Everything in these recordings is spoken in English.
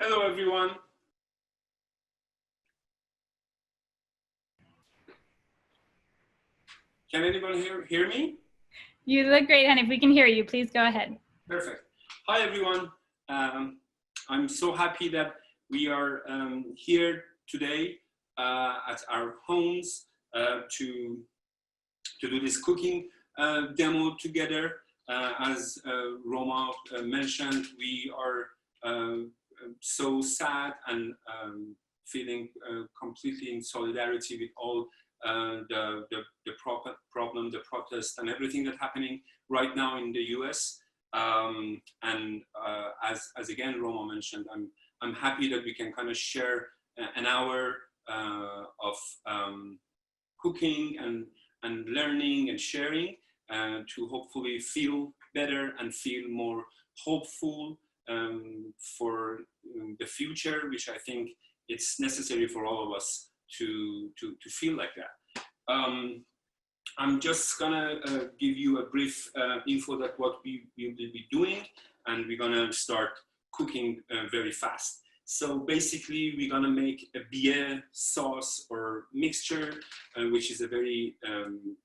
Hello, everyone. Can anyone hear me? You look great, Hanif. We can hear you. Please go ahead. Perfect. Hi, everyone. I'm so happy that we are here today at our homes to do this cooking demo together. As Roma mentioned, we are so sad and feeling completely in solidarity with all the problem, the protest, and everything that's happening right now in the US. And as again Roma mentioned, I'm happy that we can kind of share an hour of cooking and learning and sharing to hopefully feel better and feel more hopeful for the future, which I think it's necessary for all of us to feel like that. I'm just gonna give you a brief info that what we will be doing, and we're gonna start cooking very fast. So basically, we're gonna make a bieh sauce or mixture, which is a very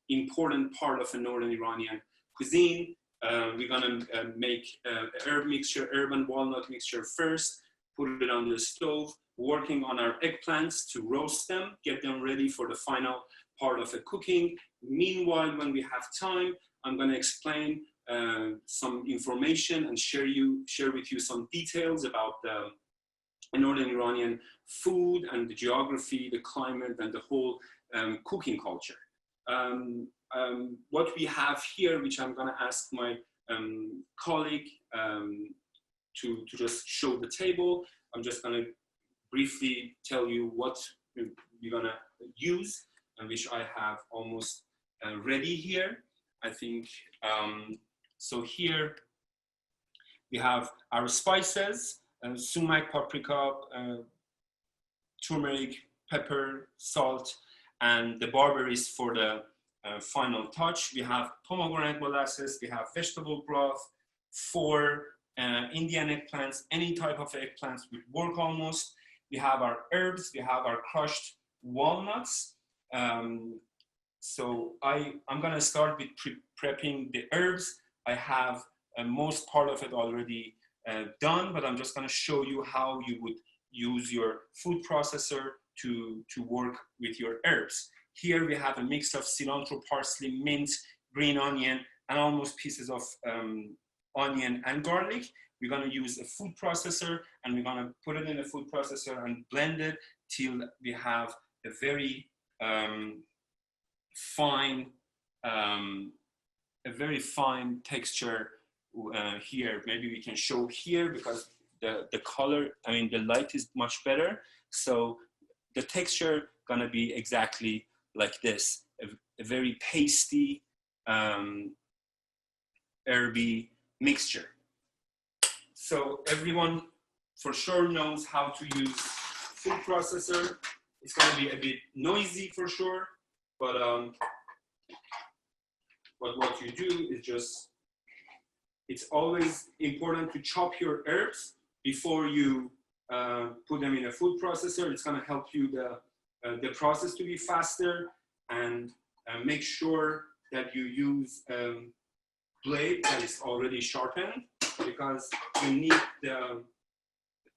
important part of a Northern Iranian cuisine. We're gonna make herb mixture, herb and walnut mixture first, put it on the stove, working on our eggplants to roast them, get them ready for the final part of the cooking. Meanwhile, when we have time, I'm gonna explain some information and share with you some details about the Northern Iranian food and the geography, the climate, and the whole cooking culture. What we have here, which I'm gonna ask my colleague to just show the table. I'm just gonna briefly tell you what we're gonna use, and which I have almost ready here. I think, so here we have our spices, sumac, paprika, turmeric, pepper, salt, and the barberries for the final touch. We have pomegranate molasses, we have vegetable broth, 4 Indian eggplants, any type of eggplants would work almost. We have our herbs, we have our crushed walnuts. So I'm gonna start with prepping the herbs. I have most part of it already done, but I'm just gonna show you how you would use your food processor to work with your herbs. Here we have a mix of cilantro, parsley, mint, green onion, and almost pieces of onion and garlic. We're gonna use a food processor, and we're gonna put it in a food processor and blend it till we have a very fine texture here. Maybe we can show here because the color, I mean, the light is much better. So the texture gonna be exactly like this, a very pasty, herby mixture. So everyone for sure knows how to use food processor. It's gonna be a bit noisy for sure, but what you do is just, it's always important to chop your herbs before you put them in a food processor. It's gonna help you the process to be faster, and make sure that you use blade that is already sharpened, because you need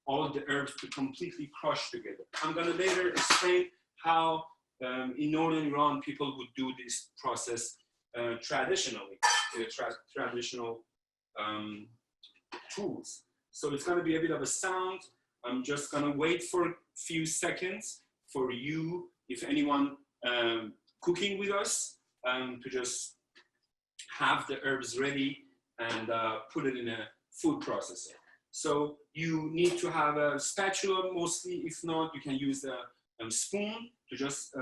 all the herbs to completely crush together. I'm gonna later explain how in Northern Iran people would do this process traditionally, traditional tools. So it's gonna be a bit of a sound. I'm just gonna wait for a few seconds for you, if anyone cooking with us, to just have the herbs ready and put it in a food processor. So you need to have a spatula mostly. If not, you can use a spoon to just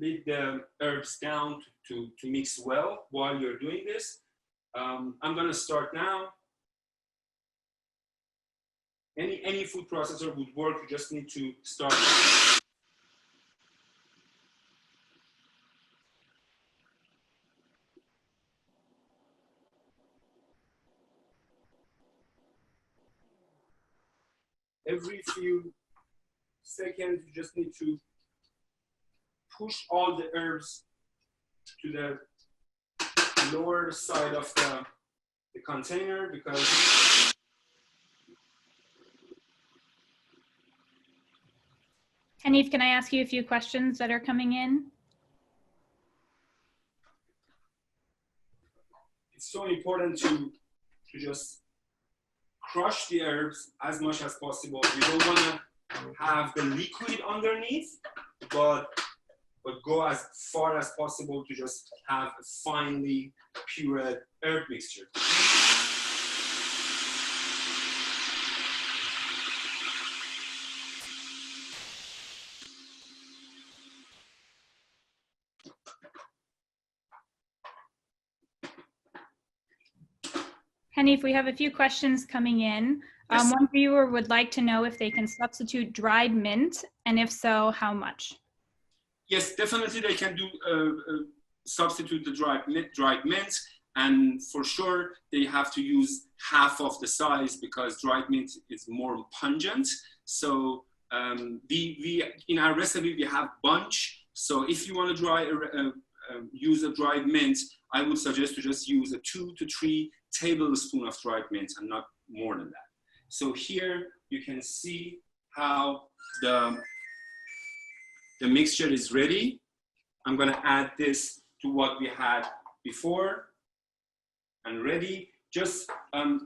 lead the herbs down to mix well while you're doing this. I'm gonna start now. Any food processor would work. You just need to start. every few seconds, you just need to push all the herbs to the lower side of the container, because Hanif, can I ask you a few questions that are coming in? it's so important to just crush the herbs as much as possible. You don't want to have the liquid underneath, but go as far as possible to just have a finely pureed herb mixture. Hanif, we have a few questions coming in. Yes. One viewer would like to know if they can substitute dried mint, and if so, how much? Yes, definitely they can do substitute the dried mint, and for sure they have to use half of the size because dried mint is more pungent. So we in our recipe we have bunch. So if you want to use a dried mint, I would suggest to just use a 2 to 3 tablespoons of dried mint and not more than that. So here you can see how the mixture is ready. I'm going to add this to what we had before and ready. Just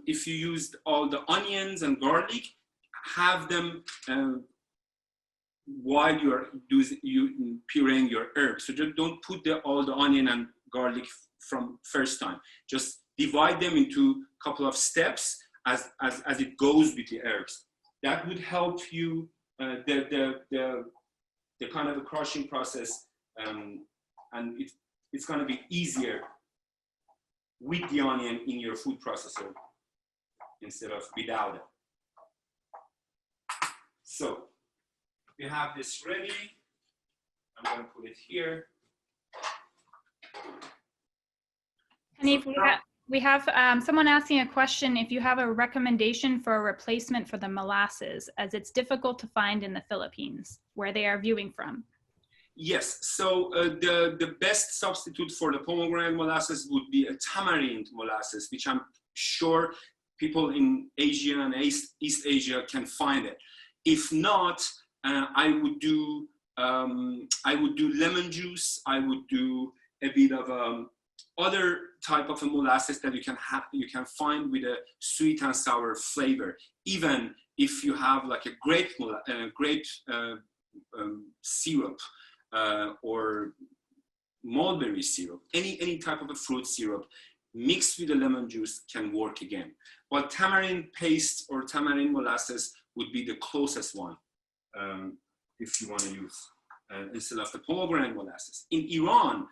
if you used all the onions and garlic, have them while you're pureeing your herbs. So just don't put all the onion and garlic from first time. Just divide them into a couple of steps as it goes with the herbs. That would help you the kind of a crushing process, and it's going to be easier with the onion in your food processor instead of without it. So we have this ready. I'm going to put it here. Hanif, we have someone asking a question if you have a recommendation for a replacement for the molasses, as it's difficult to find in the Philippines, where they are viewing from. Yes, so the best substitute for the pomegranate molasses would be a tamarind molasses, which I'm sure people in Asia and East Asia can find it. If not, I would do lemon juice. I would do a bit of other type of a molasses that you can find with a sweet and sour flavor. Even if you have like a grape syrup or mulberry syrup, any type of a fruit syrup mixed with the lemon juice can work again. But tamarind paste or tamarind molasses would be the closest one if you want to use instead of the pomegranate molasses. In Iran,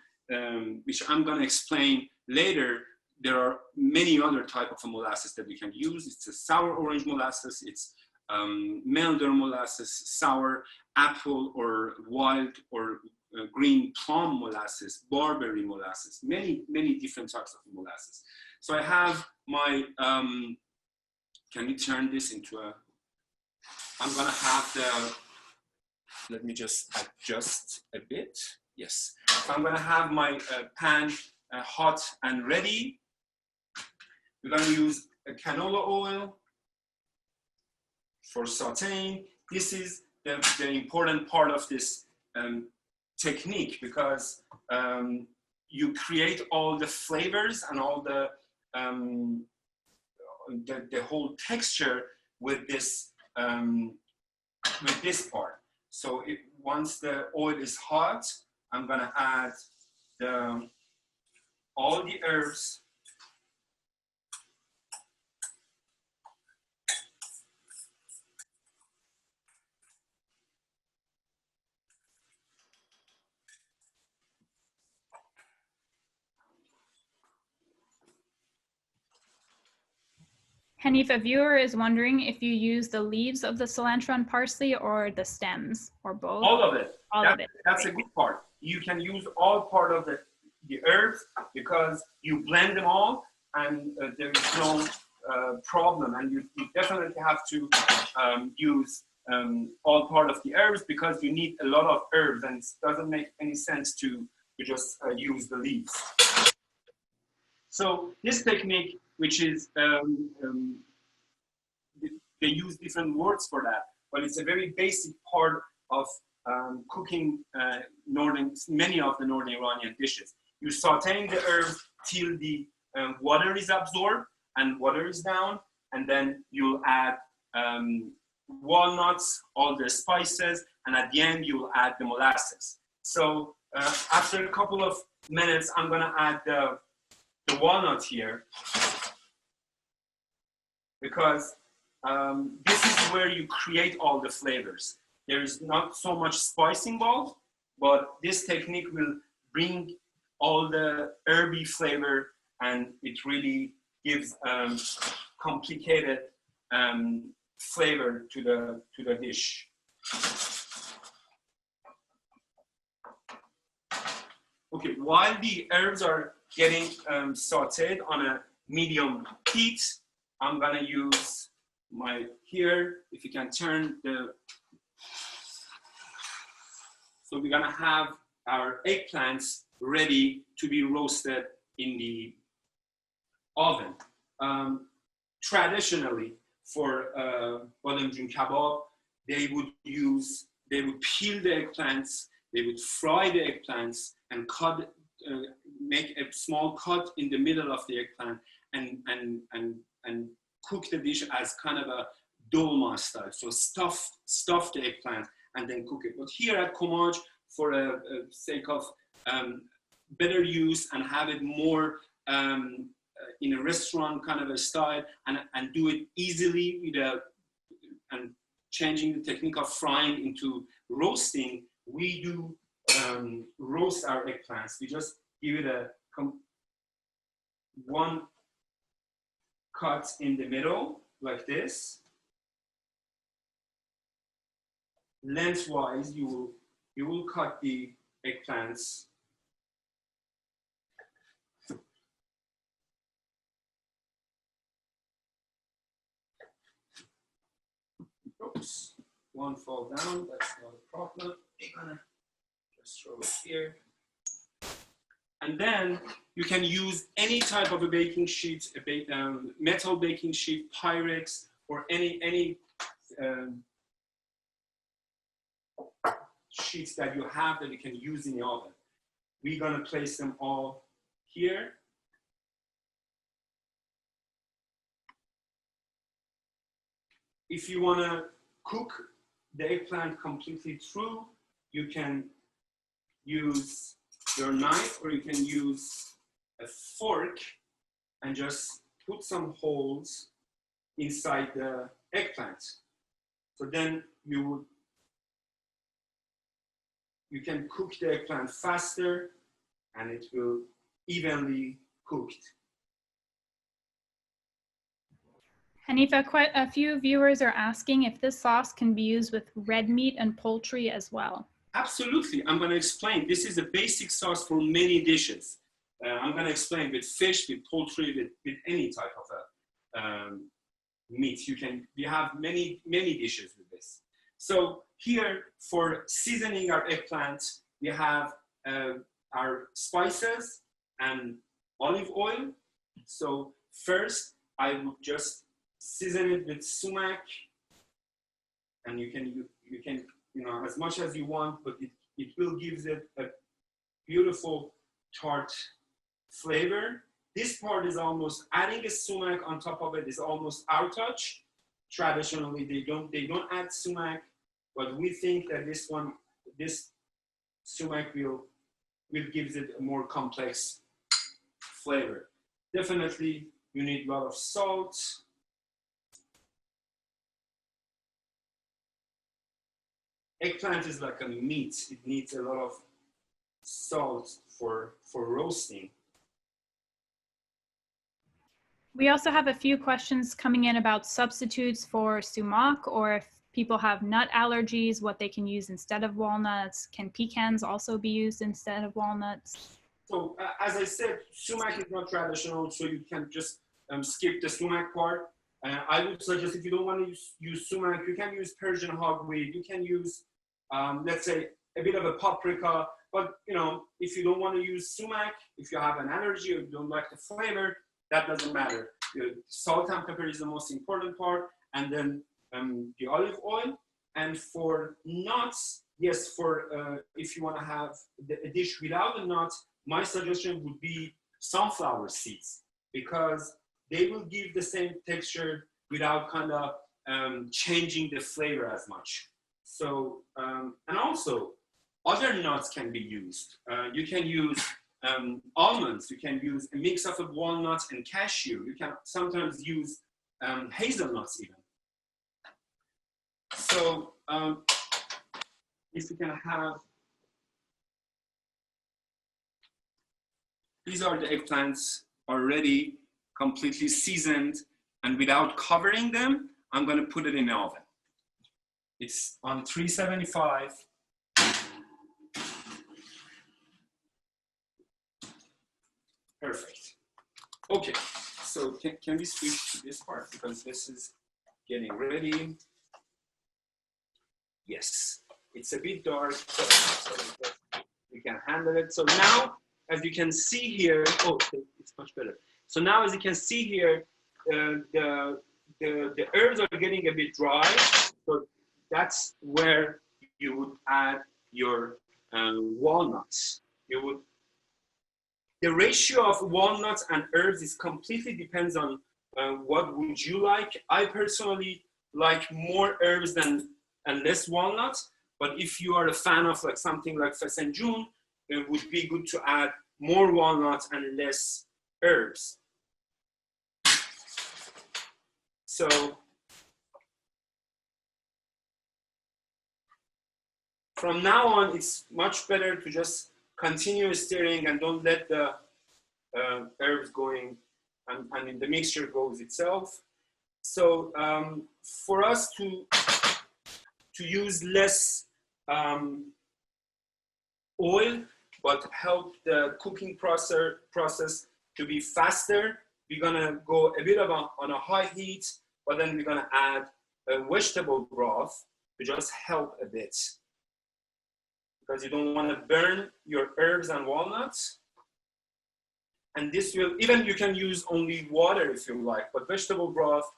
which I'm going to explain later, there are many other type of molasses that we can use. It's a sour orange molasses, it's melder molasses, sour apple or wild or green plum molasses, barberry molasses, many different types of molasses. So I have my, can we turn this into a, I'm going to have the, let me just adjust a bit. Yes, so I'm going to have my pan hot and ready. We're going to use a canola oil for sauteing. This is the important part of this technique, because you create all the flavors and all the whole texture with this part. So once the oil is hot, I'm going to add all the herbs. Hanif, a viewer is wondering if you use the leaves of the cilantro and parsley or the stems, or both? All of it. All of it. That's a good part. You can use all part of the herbs because you blend them all, and there is no problem, and you definitely have to use all part of the herbs because you need a lot of herbs, and it doesn't make any sense to just use the leaves. So this technique, which is they use different words for that, but it's a very basic part of cooking many of the Northern Iranian dishes. You're sauteing the herbs till the water is absorbed and water is down, and then you'll add walnuts, all the spices, and at the end you'll add the molasses. So after a couple of minutes, I'm gonna add the walnut here because this is where you create all the flavors. There is not so much spice involved, but this technique will bring all the herby flavor, and it really gives complicated flavor to the dish. Okay, while the herbs are getting sauteed on a medium heat, I'm gonna use here, if you can turn the, so we're gonna have our eggplants ready to be roasted in the oven. Traditionally, for bademjan kabob, they would peel the eggplants, they would fry the eggplants and cut, make a small cut in the middle of the eggplant and cook the dish as kind of a dolma style. So stuff the eggplant and then cook it. But here at Komaaj, for a sake of better use and have it more in a restaurant kind of a style and do it easily and changing the technique of frying into roasting, we do roast our eggplants. We just give it one cut in the middle like this. Lengthwise, you will cut the eggplants. Oops, one fall down, that's not a problem. We're gonna just throw it here. And then you can use any type of a baking sheet, metal baking sheet, Pyrex, or any sheets that you have that you can use in the oven. We're gonna place them all here. If you wanna cook the eggplant completely through, you can use your knife or you can use a fork and just put some holes inside the eggplant. So then you can cook the eggplant faster and it will evenly cooked. Hanifa, quite a few viewers are asking if this sauce can be used with red meat and poultry as well. Absolutely, I'm going to explain. This is a basic sauce for many dishes. I'm going to explain with fish, with poultry, with any type of meat. We have many dishes with this. So here, for seasoning our eggplant, we have our spices and olive oil. So first, I would just season it with sumac, and you can as much as you want, but it will give it a beautiful tart flavor. This part is almost adding a sumac on top of it is almost our touch. Traditionally, they don't add sumac, but we think that this sumac will gives it a more complex flavor. Definitely, you need a lot of salt. Eggplant is like a meat. It needs a lot of salt for roasting. We also have a few questions coming in about substitutes for sumac, or if people have nut allergies, what they can use instead of walnuts. Can pecans also be used instead of walnuts? So as I said, sumac is not traditional, so you can just skip the sumac part. I would suggest if you don't want to use sumac, you can use Persian hogweed. You can use, let's say, a bit of a paprika. But you know, if you don't want to use sumac, if you have an allergy or you don't like the flavor, that doesn't matter. The salt and pepper is the most important part, and then the olive oil. And for nuts, yes, for if you want to have a dish without the nuts, my suggestion would be sunflower seeds, because they will give the same texture without kind of changing the flavor as much. So, and also other nuts can be used. You can use almonds, you can use a mix of walnuts and cashew. You can sometimes use hazelnuts even. So if you can have, these are the eggplants already completely seasoned, and without covering them, I'm going to put it in the oven. It's on 375. Perfect. Okay, so can we switch to this part, because this is getting ready. Yes, it's a bit dark, so we can handle it. So now, as you can see here, oh, it's much better. So now, as you can see here, the herbs are getting a bit dry. So that's where you would add your walnuts. You would. The ratio of walnuts and herbs is completely depends on what would you like. I personally like more herbs and less walnuts. But if you are a fan of like something like bademjan, it would be good to add more walnuts and less herbs. So from now on, it's much better to just continue stirring and don't let the herbs going and the mixture goes itself. So for us to use less oil, but help the cooking process to be faster, we're gonna go a bit on a high heat, but then we're gonna add a vegetable broth to just help a bit, because you don't want to burn your herbs and walnuts. And this will, even you can use only water if you like, but vegetable broth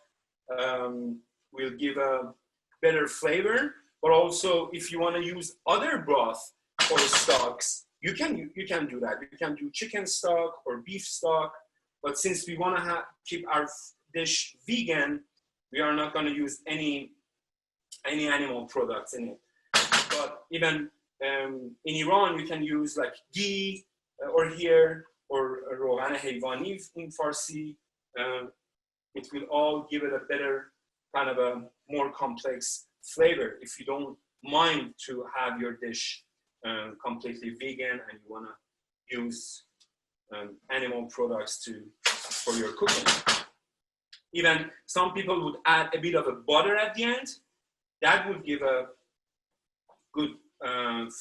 will give a better flavor. But also, if you want to use other broth or stocks, you can do that. You can do chicken stock or beef stock. But since we want to keep our dish vegan, we are not going to use any animal products in it. But even in Iran, you can use like ghee or here, or rogan hayvani in Farsi. It will all give it a better, kind of a more complex flavor if you don't mind to have your dish completely vegan and you want to use animal products for your cooking. Even some people would add a bit of a butter at the end. That would give a good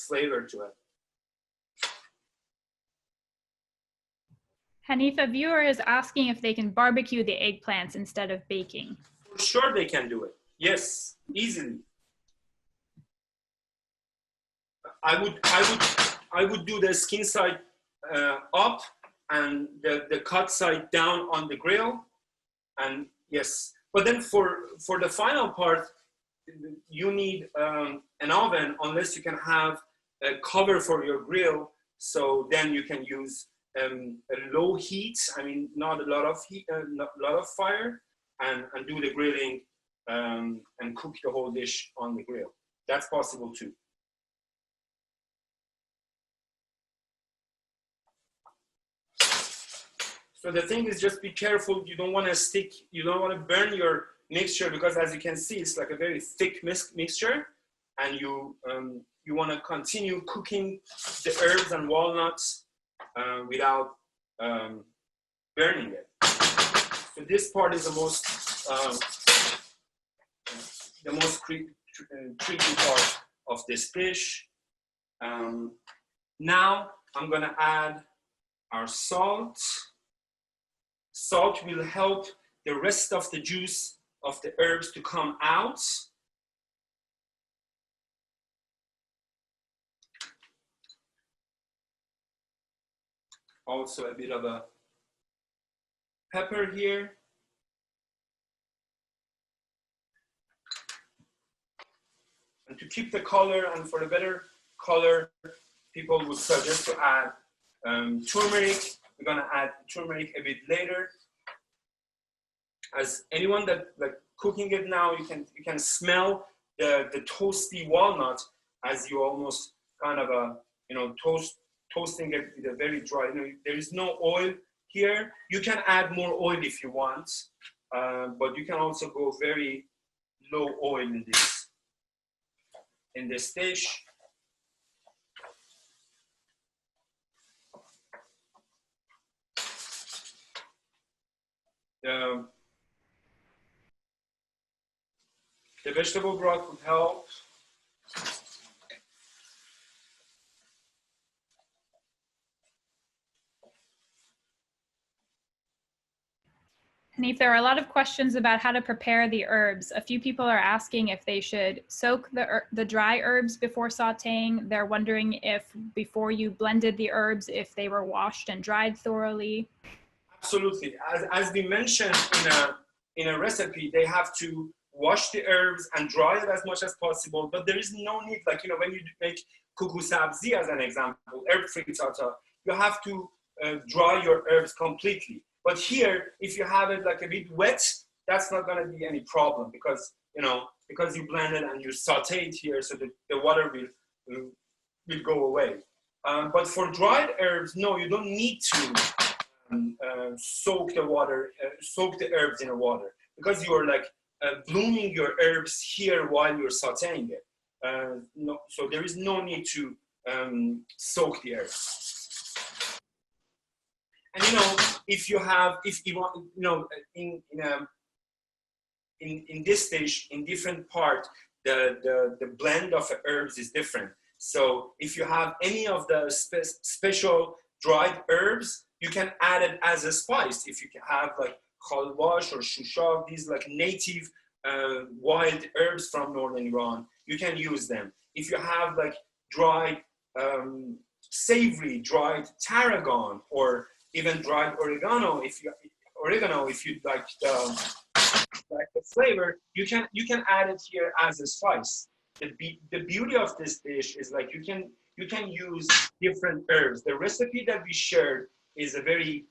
flavor to it. Hanif, a viewer is asking if they can barbecue the eggplants instead of baking. For sure they can do it. Yes, easily. I would do the skin side up and the cut side down on the grill. And yes, but then for the final part, you need an oven, unless you can have a cover for your grill. So then you can use a low heat. I mean, not a lot of heat, not a lot of fire, and do the grilling and cook the whole dish on the grill. That's possible too. So the thing is, just be careful. You don't want to burn your mixture, because as you can see, it's like a very thick mixture, and you want to continue cooking the herbs and walnuts without burning it. So this part is the most tricky part of this dish. Now I'm going to add our salt. Salt will help the rest of the juice of the herbs to come out. Also a bit of a pepper here. And to keep the color and for a better color, people would suggest to add turmeric. We're gonna add turmeric a bit later. As anyone that like cooking it now, you can smell the toasty walnut as you almost kind of toasting it with a very dry. There is no oil here. You can add more oil if you want, but you can also go very low oil in this dish. The vegetable broth would help. Hanif, there are a lot of questions about how to prepare the herbs. A few people are asking if they should soak the dry herbs before sauteing. They're wondering if before you blended the herbs, if they were washed and dried thoroughly. Absolutely. As we mentioned in a recipe, they have to wash the herbs and dry it as much as possible. But there is no need, like, when you make kuku sabzi as an example, herb frittata, you have to dry your herbs completely. But here, if you have it like a bit wet, that's not going to be any problem because you blend it and you saute it here, so the water will go away. But for dried herbs, no, you don't need to soak the herbs in the water because you're like blooming your herbs here while you're sauteing it. So there is no need to soak the herbs. And if you want, in this dish, in different part, the blend of the herbs is different. So if you have any of the special dried herbs, you can add it as a spice. If you have like khalwash or shushak, these like native wild herbs from Northern Iran, you can use them. If you have like dried savory, dried tarragon, or even dried oregano, if you like the flavor, you can add it here as a spice. The beauty of this dish is like you can use different herbs. The recipe that we shared is a very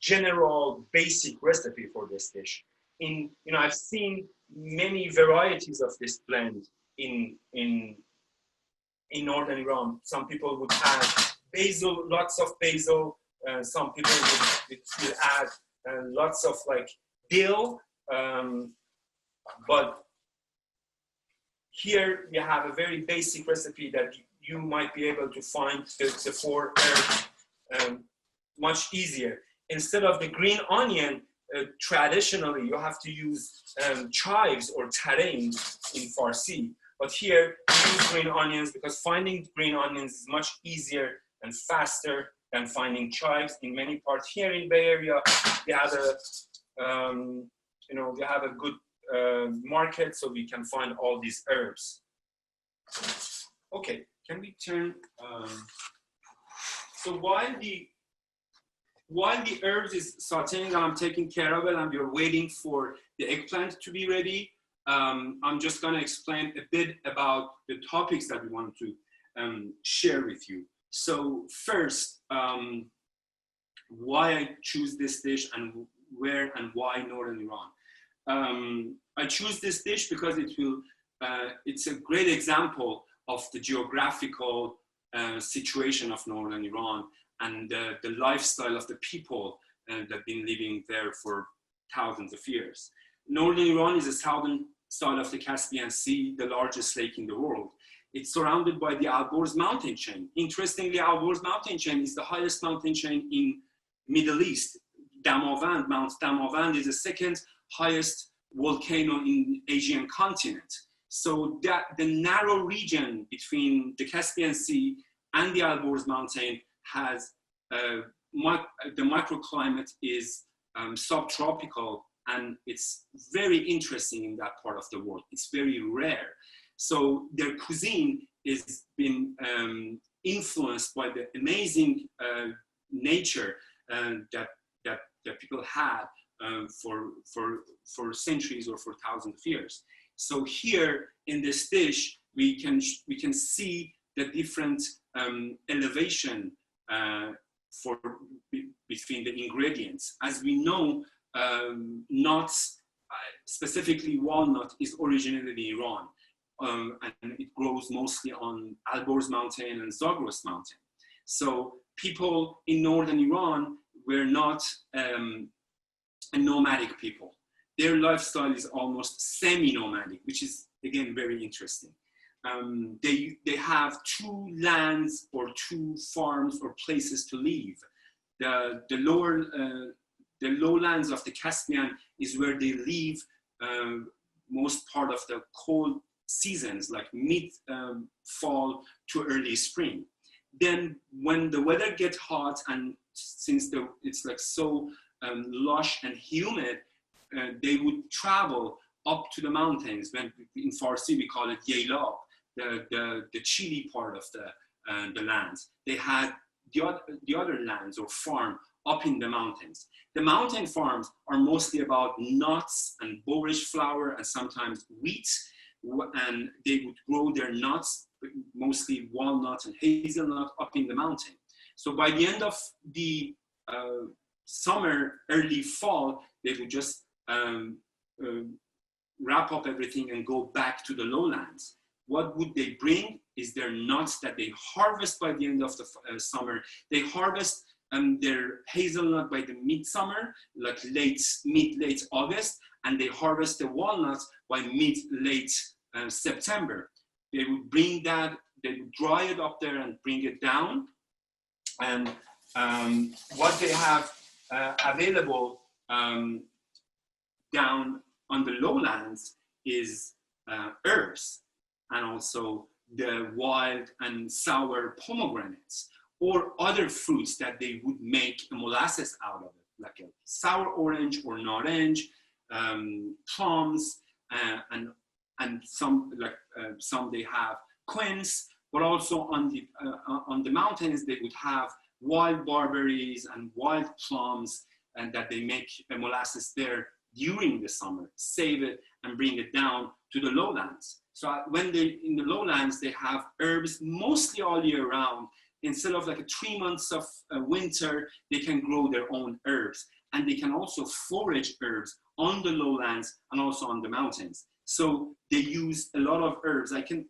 general, basic recipe for this dish. I've seen many varieties of this blend in Northern Iran. Some people would add basil, lots of basil. Some people will add lots of like dill. But here we have a very basic recipe that you might be able to find the 4 herbs much easier. Instead of the green onion, traditionally you have to use chives or tarein in Farsi. But here we use green onions because finding green onions is much easier and faster than finding chives in many parts. Here in Bay Area, we have a good market, so we can find all these herbs. Okay, can we turn? So while the herbs is sauteing and I'm taking care of it, and we're waiting for the eggplant to be ready, I'm just going to explain a bit about the topics that we want to share with you. So first, why I choose this dish and where and why Northern Iran. I choose this dish because it's a great example of the geographical situation of Northern Iran and the lifestyle of the people that have been living there for thousands of years. Northern Iran is the southern side of the Caspian Sea, the largest lake in the world. It's surrounded by the Alborz mountain chain. Interestingly, Alborz mountain chain is the highest mountain chain in Middle East. Mount Damavand is the second highest volcano in Asian continent. So that the narrow region between the Caspian Sea and the Alborz mountain has the microclimate is subtropical, and it's very interesting in that part of the world. It's very rare. So their cuisine is been influenced by the amazing nature that people had for centuries or for thousands of years. So here in this dish, we can see the different elevation between the ingredients. As we know, nuts, specifically walnut, is originated in Iran, and it grows mostly on Alborz mountain and Zagros mountain. So people in northern Iran were not a nomadic people. Their lifestyle is almost semi-nomadic, which is again very interesting. They have two lands or two farms or places to live. The lowlands of the Caspian is where they live most part of the cold seasons, like mid-fall to early spring. Then when the weather gets hot, and since it's like so lush and humid, they would travel up to the mountains. When in Farsi we call it Yeylab, the chilly part of the lands. They had the other lands or farm up in the mountains. The mountain farms are mostly about nuts and borage flour and sometimes wheat, and they would grow their nuts, mostly walnuts and hazelnut, up in the mountain. So by the end of the summer, early fall, they would just wrap up everything and go back to the lowlands. What would they bring is their nuts that they harvest by the end of the summer. They harvest their hazelnut by the midsummer, like mid-late August, and they harvest the walnuts by mid-late September. They would bring that, they would dry it up there and bring it down. And what they have available down on the lowlands is herbs, and also the wild and sour pomegranates, or other fruits that they would make a molasses out of it, like a sour orange or naranj, plums, and some they have quince, but also on the mountains they would have wild barberries and wild plums, and that they make a molasses there during the summer, save it and bring it down to the lowlands. So when they in the lowlands, they have herbs mostly all year round. Instead of like 3 months of winter, they can grow their own herbs, and they can also forage herbs on the lowlands and also on the mountains. So they use a lot of herbs. I can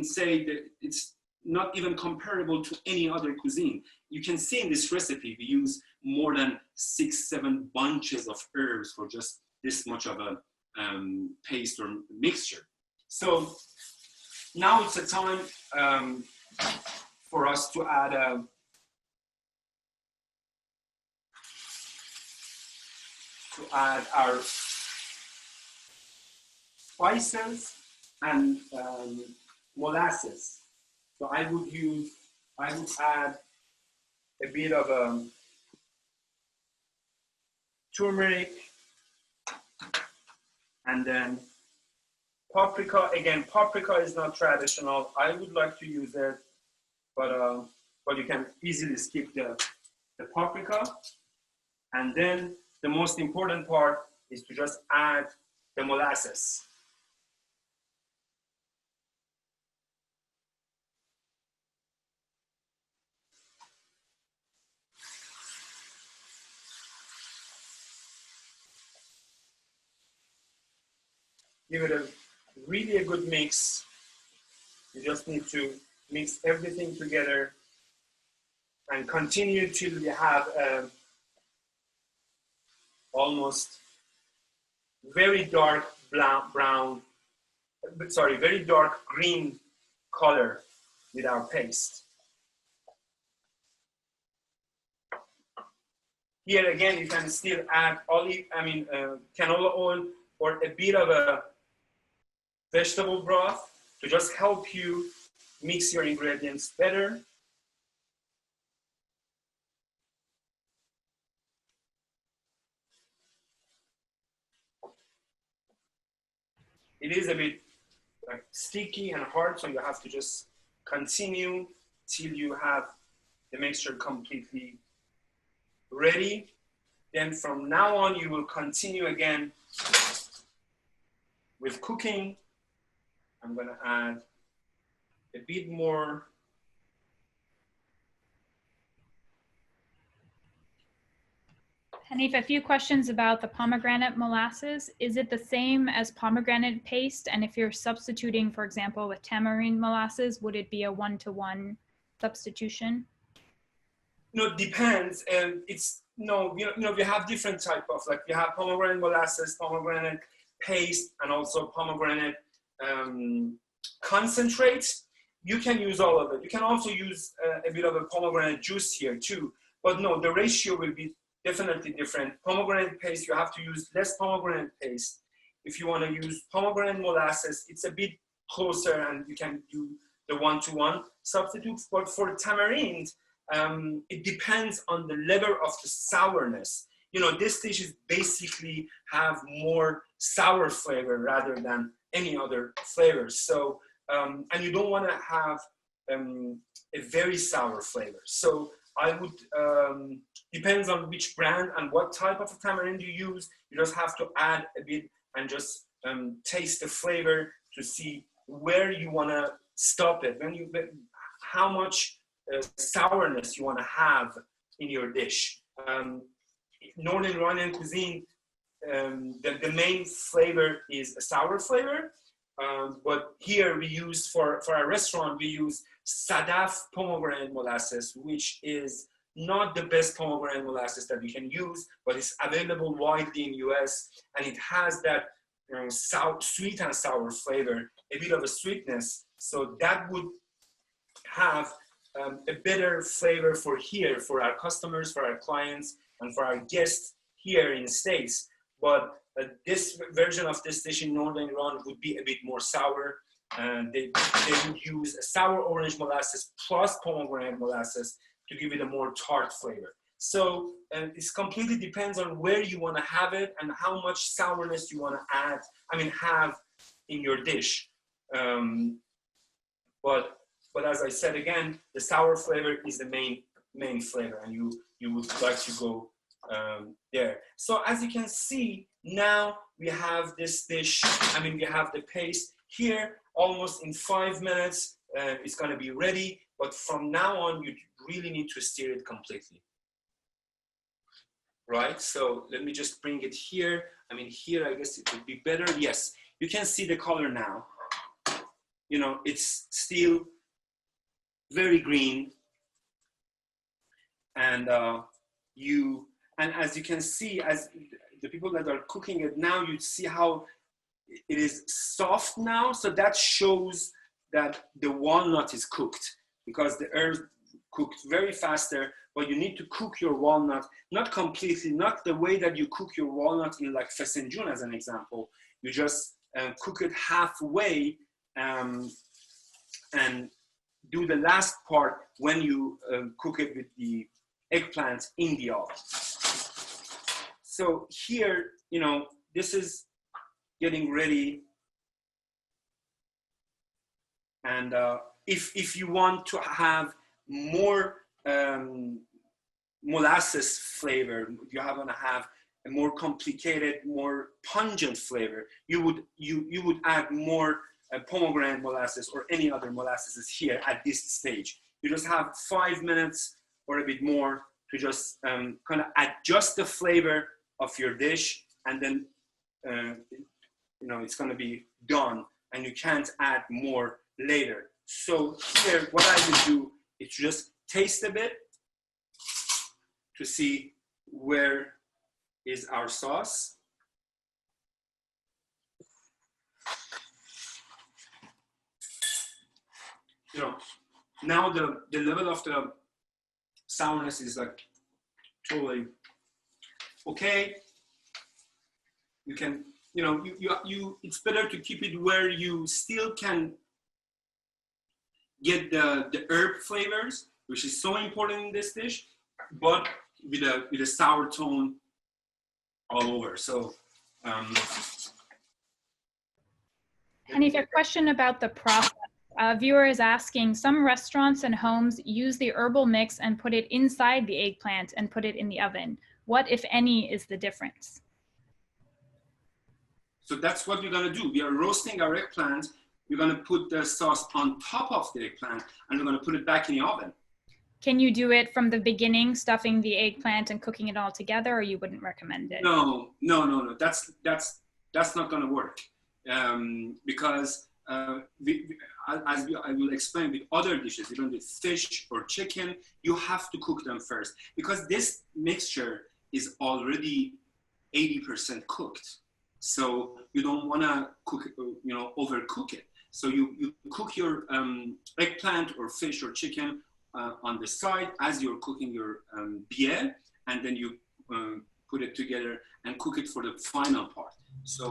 say that it's not even comparable to any other cuisine. You can see in this recipe, we use more than 6-7 bunches of herbs for just this much of a paste or mixture. So now it's a time for us to add our spices and molasses. So I would add a bit of turmeric, and then paprika. Again, paprika is not traditional. I would like to use it, but you can easily skip the paprika. And then the most important part is to just add the molasses. Give it a really good mix. You just need to mix everything together and continue till you have almost very dark very dark green color with our paste. Here again, you can still add canola oil or a bit of a vegetable broth to just help you mix your ingredients better. it is a bit like sticky and hard, so you have to just continue till you have the mixture completely ready. Then from now on, you will continue again with cooking. I'm gonna add a bit more. Hanif, a few questions about the pomegranate molasses. Is it the same as pomegranate paste? And if you're substituting, for example, with tamarind molasses, would it be a one-to-one substitution? No, it depends. And it's, no, you know, we have different type of, like we have pomegranate molasses, pomegranate paste, and also pomegranate concentrates. You can use all of it. You can also use a bit of a pomegranate juice here too. But no, the ratio will be definitely different. Pomegranate paste, you have to use less pomegranate paste. If you want to use pomegranate molasses, it's a bit closer and you can do the one-to-one substitute. But for tamarind, it depends on the level of the sourness. You know, this dish is basically have more sour flavor rather than any other flavors. So, and you don't want to have a very sour flavor. So I would, depends on which brand and what type of tamarind you use. You just have to add a bit and just taste the flavor to see where you want to stop it. When you, how much sourness you want to have in your dish. Northern Iranian cuisine, the main flavor is a sour flavor. But here we use, for our restaurant, we use Sadaf pomegranate molasses, which is not the best pomegranate molasses that you can use, but it's available widely in US, and it has that sweet and sour flavor, a bit of a sweetness. So that would have a better flavor for here, for our customers, for our clients, and for our guests here in the States. But this version of this dish in Northern Iran would be a bit more sour. They would use a sour orange molasses plus pomegranate molasses to give it a more tart flavor. So it completely depends on where you want to have it and how much sourness you want to add, have in your dish. But as I said again, the sour flavor is the main flavor, and you would like to go there. So as you can see, now we have this dish, we have the paste here. Almost in 5 minutes, it's going to be ready. But from now on, you really need to stir it completely. Right? So let me just bring it here. Here, I guess it would be better. Yes, you can see the color now. You know, it's still very green. And as you can see, as the people that are cooking it now, you see how it is soft now. So that shows that the walnut is cooked, because the herbs cooked very faster, but you need to cook your walnut, not completely, not the way that you cook your walnut in like fesenjoon as an example. You just cook it halfway and do the last part when you cook it with the eggplant in the oven. So here, you know, this is getting ready. And if you want to have more molasses flavor, you want to have a more complicated, more pungent flavor, you would add more pomegranate molasses or any other molasses here at this stage. You just have 5 minutes or a bit more to just kind of adjust the flavor of your dish, and then you know, it's going to be done, and you can't add more later. So here, what I would do is just taste a bit to see where is our sauce. You know, now the level of the sourness is like totally okay. You can, you know, it's better to keep it where you still can get the herb flavors, which is so important in this dish, but with a sour tone all over. So Hanif, a question about the process. A viewer is asking, some restaurants and homes use the herbal mix and put it inside the eggplant and put it in the oven. What, if any, is the difference? So that's what we're going to do. We are roasting our eggplant. We're going to put the sauce on top of the eggplant, and we're going to put it back in the oven. Can you do it from the beginning, stuffing the eggplant and cooking it all together, or you wouldn't recommend it? No. That's not going to work, because I will explain with other dishes, even with fish or chicken, you have to cook them first, because this mixture is already 80% cooked. So you don't want to cook, overcook it. So you cook your eggplant or fish or chicken on the side as you're cooking your bieh, and then you put it together and cook it for the final part. So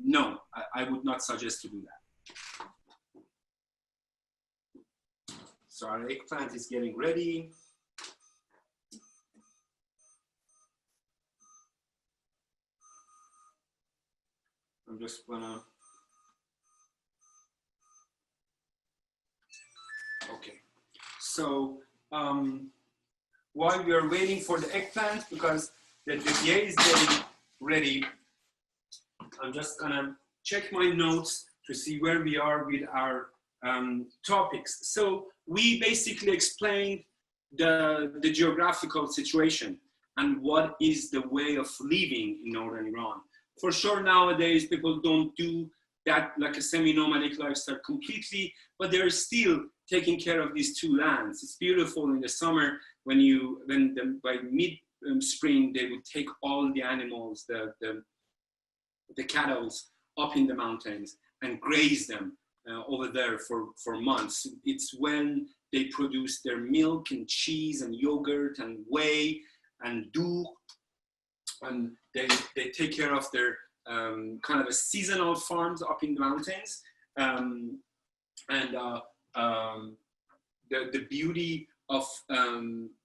no, I would not suggest to do that. So our eggplant is getting ready. I'm just gonna, okay. So while we are waiting for the eggplant, because the bieh is getting ready, I'm just gonna check my notes to see where we are with our topics. So we basically explained the geographical situation and what is the way of living in Northern Iran. For sure, nowadays, people don't do that like a semi-nomadic lifestyle completely, but they're still taking care of these two lands. It's beautiful in the summer by mid-spring, they would take all the animals, the cattle up in the mountains and graze them over there for months. It's when they produce their milk and cheese and yogurt and whey and dough, and they take care of their kind of a seasonal farms up in the mountains. The beauty of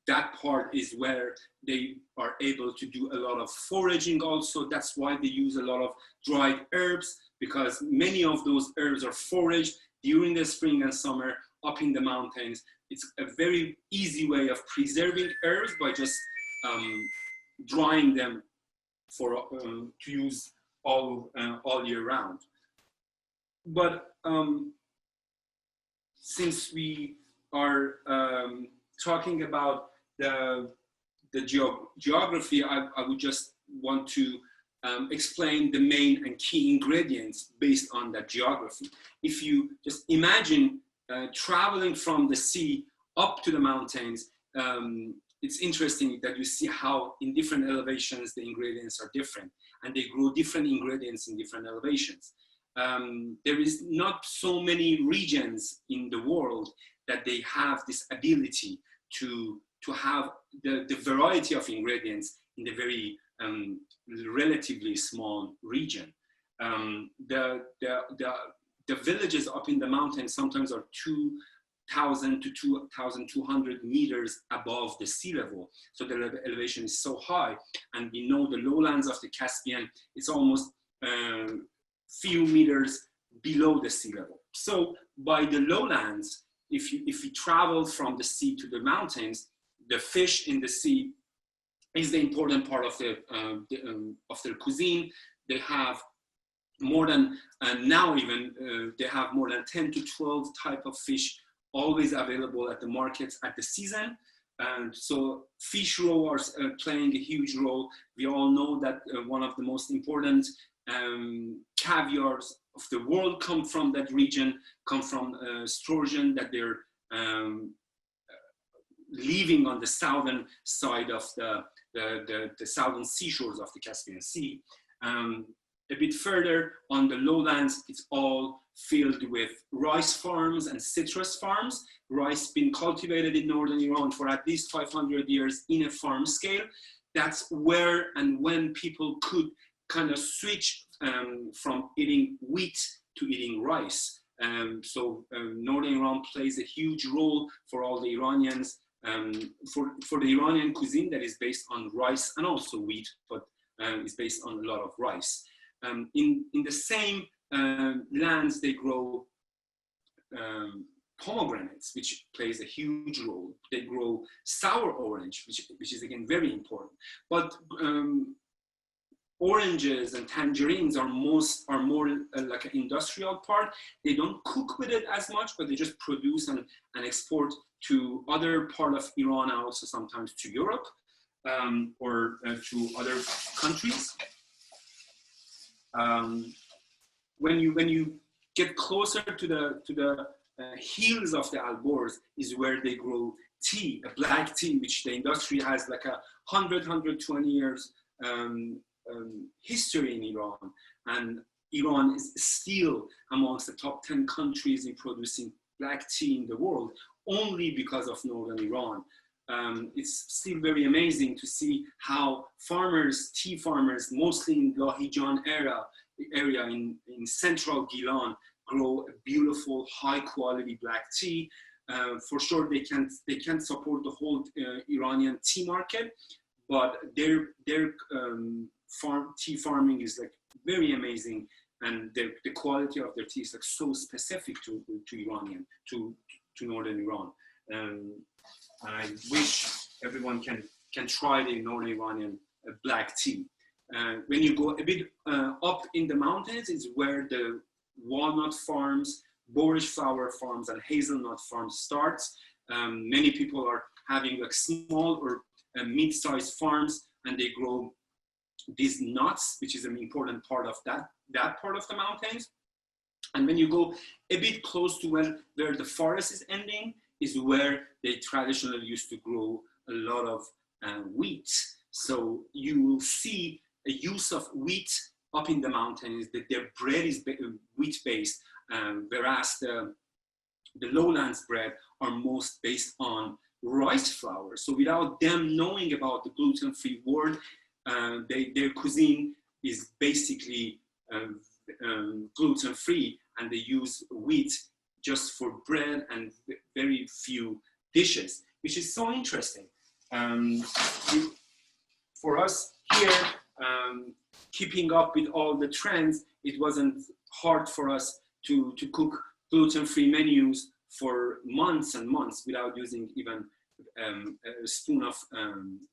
that part is where they are able to do a lot of foraging also. That's why they use a lot of dried herbs, because many of those herbs are foraged during the spring and summer up in the mountains. It's a very easy way of preserving herbs by just drying them for to use all year round. But since we are talking about the geography, I would just want to explain the main and key ingredients based on that geography. If you just imagine traveling from the sea up to the mountains, it's interesting that you see how in different elevations the ingredients are different, and they grow different ingredients in different elevations. There is not so many regions in the world that they have this ability to have the variety of ingredients in the very relatively small region. The villages up in the mountains sometimes are 2,000 to 2,200 meters above the sea level. So the elevation is so high, and we know the lowlands of the Caspian, it's almost few meters below the sea level. So by the lowlands, if you travel from the sea to the mountains, the fish in the sea is the important part of their cuisine. They have more than, now even, they have more than 10 to 12 type of fish always available at the markets at the season. And so fish roe are playing a huge role. We all know that one of the most important caviars of the world come from that region, come from sturgeon that they're living on the southern side of the southern seashores of the Caspian Sea. A bit further on the lowlands, it's all filled with rice farms and citrus farms. Rice been cultivated in Northern Iran for at least 500 years in a farm scale. That's where and when people could kind of switch from eating wheat to eating rice. So Northern Iran plays a huge role for all the Iranians, for the Iranian cuisine that is based on rice and also wheat, but is based on a lot of rice. In the same lands, they grow pomegranates, which plays a huge role. They grow sour orange, which is again very important. But oranges and tangerines are more like an industrial part. They don't cook with it as much, but they just produce and export to other part of Iran, and also sometimes to Europe or to other countries. When you get closer to the hills of the Alborz is where they grow tea, a black tea, which the industry has like 120 years history in Iran. And Iran is still amongst the top 10 countries in producing black tea in the world, only because of Northern Iran. It's still very amazing to see how farmers, tea farmers, mostly in Lahijan area in central Gilan, grow a beautiful, high quality black tea. For sure, they can't support the whole Iranian tea market, but their tea farming is like very amazing, and the quality of their tea is like so specific to Iranian, to Northern Iran. And I wish everyone can try the Northern Iranian black tea. When you go a bit up in the mountains, is where the walnut farms, borage flower farms, and hazelnut farms starts. Many people are having like small or mid-sized farms, and they grow these nuts, which is an important part of that part of the mountains. And when you go a bit close to where the forest is ending, is where they traditionally used to grow a lot of wheat. So you will see a use of wheat up in the mountains, that their bread is wheat-based, whereas the lowlands bread are most based on rice flour. So without them knowing about the gluten-free word, their cuisine is basically gluten-free, and they use wheat just for bread and very few dishes, which is so interesting. For us here, keeping up with all the trends, it wasn't hard for us to cook gluten-free menus for months and months without using even a spoon of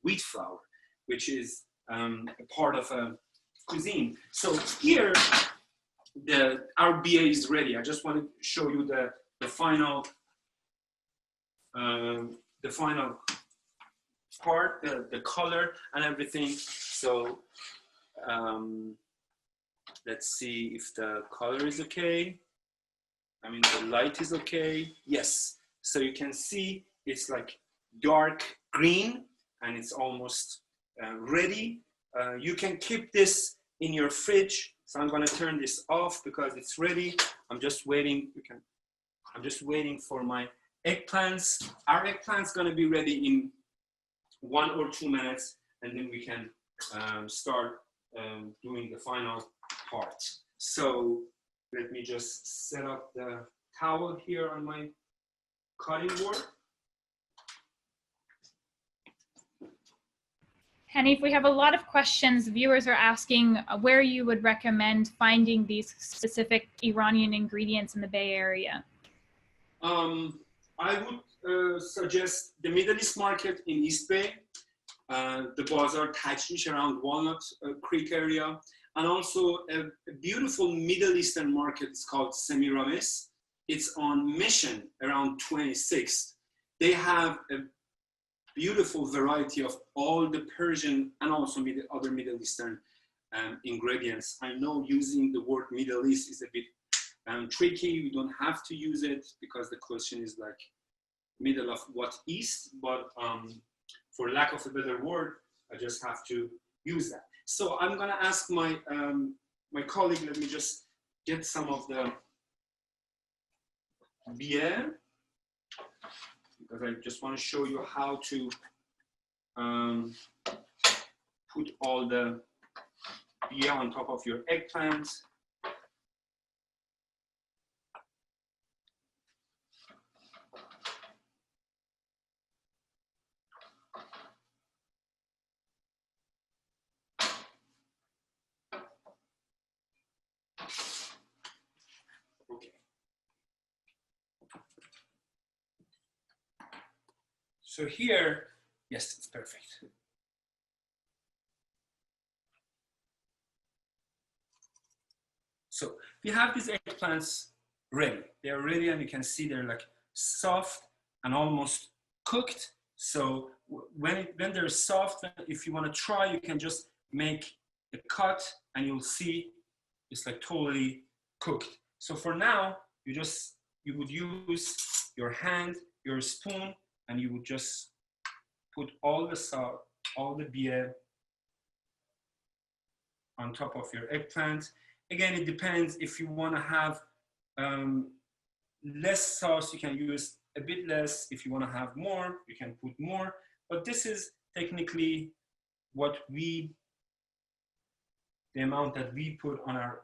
wheat flour, which is a part of a cuisine. So here, our bieh is ready. I just want to show you the final part, the color and everything. So let's see if the color is okay. I mean, the light is okay. Yes. So you can see it's like dark green, and it's almost ready. You can keep this in your fridge. So I'm going to turn this off because it's ready. I'm just waiting. I'm just waiting for my eggplants. Our eggplants going to be ready in 1 or 2 minutes, and then we can start doing the final part. So let me just set up the towel here on my cutting board. Hanif, we have a lot of questions. Viewers are asking where you would recommend finding these specific Iranian ingredients in the Bay Area. I would suggest the Middle East market in East Bay, the Bazar Tajrish around Walnut Creek area, and also a beautiful Middle Eastern market. It's called Semiramis. It's on Mission around 26th. They have a beautiful variety of all the Persian and also other Middle Eastern ingredients. I know using the word Middle East is a bit tricky. We don't have to use it because the question is like middle of what East, but for lack of a better word, I just have to use that. So I'm gonna ask my my colleague, let me just get some of the bieh, because I just want to show you how to put all the bieh on top of your eggplant. So here, yes, it's perfect. So we have these eggplants ready. They're ready, and you can see they're like soft and almost cooked. So when they're soft, if you want to try, you can just make a cut and you'll see it's like totally cooked. So for now, you would use your hand, your spoon, and you would just put all the salt, all the bieh on top of your eggplant. Again, it depends. If you want to have less sauce, you can use a bit less. If you want to have more, you can put more. But this is technically the amount that we put on our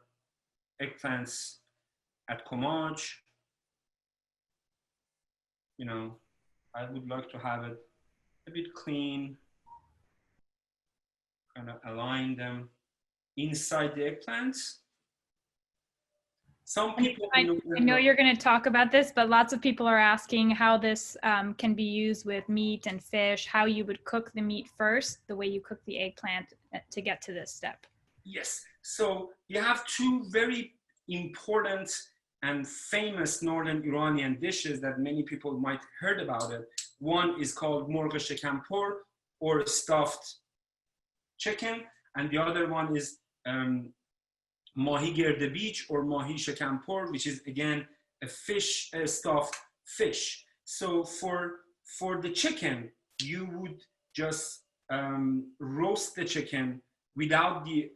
eggplants at Komaaj. You know, I would like to have it a bit clean, kind of align them inside the eggplants. Some people, I know you're going to talk about this, but lots of people are asking how this can be used with meat and fish, how you would cook the meat first, the way you cook the eggplant to get to this step. Yes, so you have two very important and famous Northern Iranian dishes that many people might heard about it. One is called مرغ شکمپر or stuffed chicken, and the other one is ماهی گرد بیچ or ماهی شکمپر, which is again a stuffed fish. So for the chicken, you would just roast the chicken without the